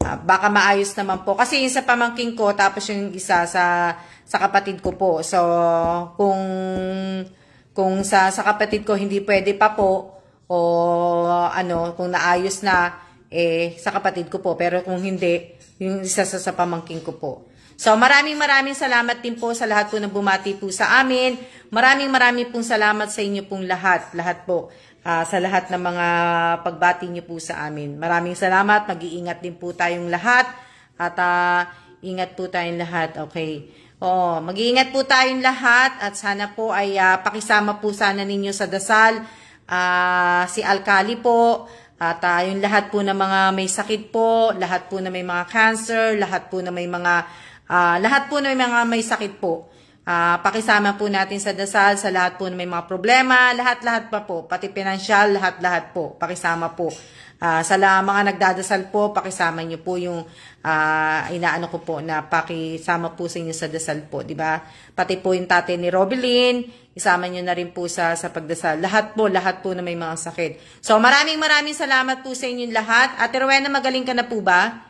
S1: Baka maayos naman po. Kasi yung sa pamangking ko, tapos yung isa sa kapatid ko po. So, kung sa kapatid ko hindi pwede pa po, o kung naayos na, sa kapatid ko po. Pero kung hindi, yung isa sa pamangking ko po. So, maraming salamat din po sa lahat po na bumati po sa amin. Maraming pong salamat sa inyo pong lahat. Lahat po. Sa lahat ng mga pagbati niyo po sa amin. Maraming salamat. Mag-iingat din po tayong lahat. At ingat po tayong lahat. Okay. Mag-iingat po tayong lahat. At sana po ay pakisama po sana ninyo sa dasal. Si Alkali po. At yung lahat po na mga may sakit po. Lahat po na may mga cancer. Lahat po na may mga may sakit po. Pakisama po natin sa dasal, sa lahat po na may mga problema, lahat pa po, pati pinansyal, lahat po, pakisama po. Sa mga nagdadasal po, pakisama niyo po yung inaano ko po na pakisama po sa inyo sa dasal po, di ba? Pati po yung tatay ni Robilyn, isama niyo na rin po sa pagdasal. Lahat po na may mga sakit. So, maraming salamat po sa inyong lahat. Ate Rowena, magaling ka na po ba?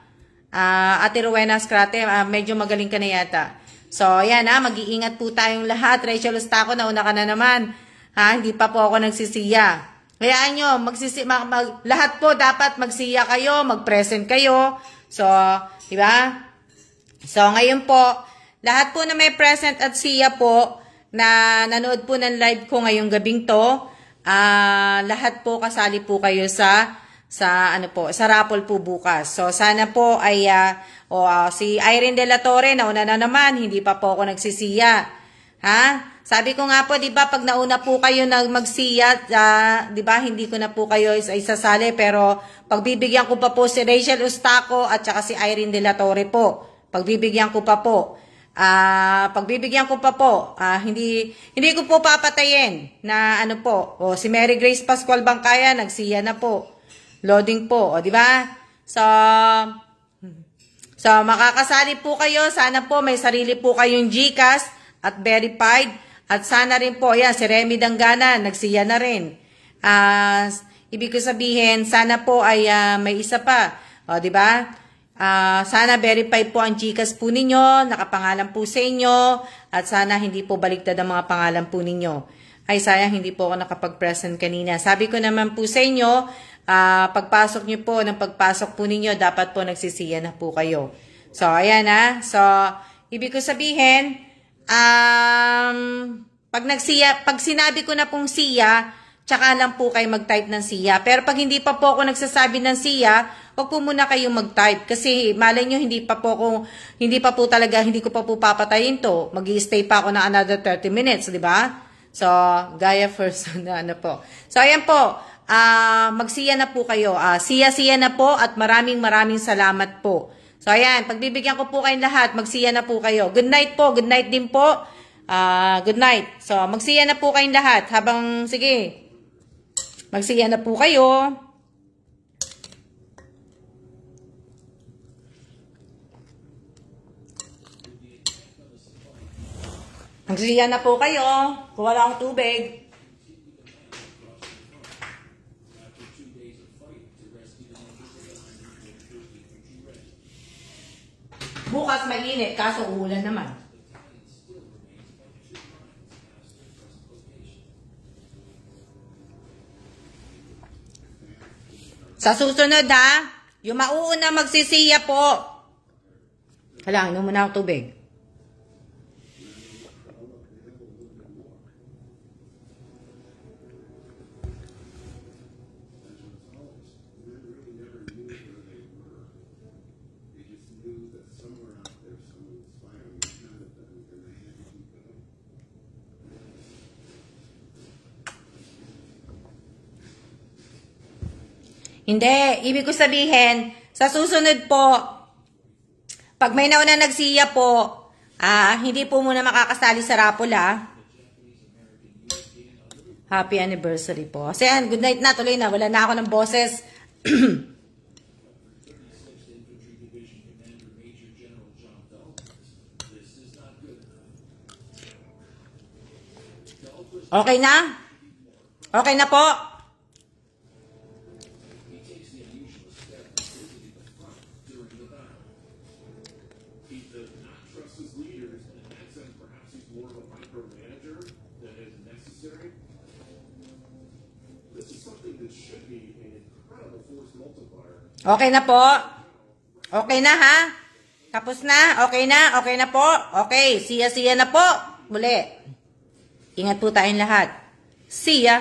S1: Ate Rowena Scrate, medyo magaling ka na yata. So, ayan mag-iingat po tayong lahat. Rachel Ustaco, nauna ka na naman. Hindi pa po ako nagsisiya. Kaya nyo, lahat po dapat magsiya kayo, mag-present kayo. So, di ba? So, ngayon po, lahat po na may present at siya po, na nanood po ng live ko ngayong gabing to, lahat po kasali po kayo sa ano po, sa raffle po bukas. So sana po ay si Irene De La Torre nauna na naman, hindi pa po ako nagsisiya. Ha? Sabi ko nga po, 'di ba, pag nauna po kayo magsiya, 'di ba, hindi ko na po kayo isasali, pero pagbibigyan ko pa po si Rachel Ustaco at saka si Irene De La Torre po. Pagbibigyan ko pa po. Hindi ko po papatayin na ano po. O si Mary Grace Pascual Bangkaya nagsiya na po. Loading po, o di ba? So makakasali po kayo. Sana po may sarili po kayong GCash at verified. At sana rin po, yan, si Remy Dangana, nagsiya na rin. Ibig ko sabihin, sana po ay may isa pa. O, di ba? Sana verified po ang GCash po ninyo, nakapangalan po sa inyo, at sana hindi po baliktad ang mga pangalan po ninyo. Ay, sayang, hindi po ako nakapag-present kanina. Sabi ko naman po sa inyo, pagpasok nyo po, ng pagpasok po ninyo, dapat po nagsisiya na po kayo. So, ayan ha. So, ibig ko sabihin, pag sinabi ko na pong siya, tsaka lang po kayo mag-type ng siya. Pero pag hindi pa po ako nagsasabi ng siya, huwag po muna kayong mag-type. Kasi malay nyo, hindi ko pa po papatayin to. Mag-i-stay pa ako ng another 30 minutes, di ba? So, gaya first na ano po. So, ayan po. Magsiya na po kayo. Siya na po at maraming salamat po. So, ayan. Pagbibigyan ko po kayong lahat, magsiya na po kayo. Good night po. Good night din po. Good night. So, magsiya na po kayong lahat. Sige. Magsiya na po kayo. Magsiya na po kayo. Kung wala akong tubig. Bukas mainit, kaso uulan naman. Sa susunod ha, yung mauuna magsisiya po. Hala, inom muna ako tubig. Hindi, ibig ko sabihin, sa susunod po, pag may nauna nagsiya po, hindi po muna makakasali sa raffle Happy anniversary po. Kasi good night na, tuloy na, wala na ako ng boses. Okay na? Okay na po? Okay na po? Okay na ha? Tapos na? Okay na? Okay na po? Okay, siya na po. Muli. Ingat po tayong lahat. See ya!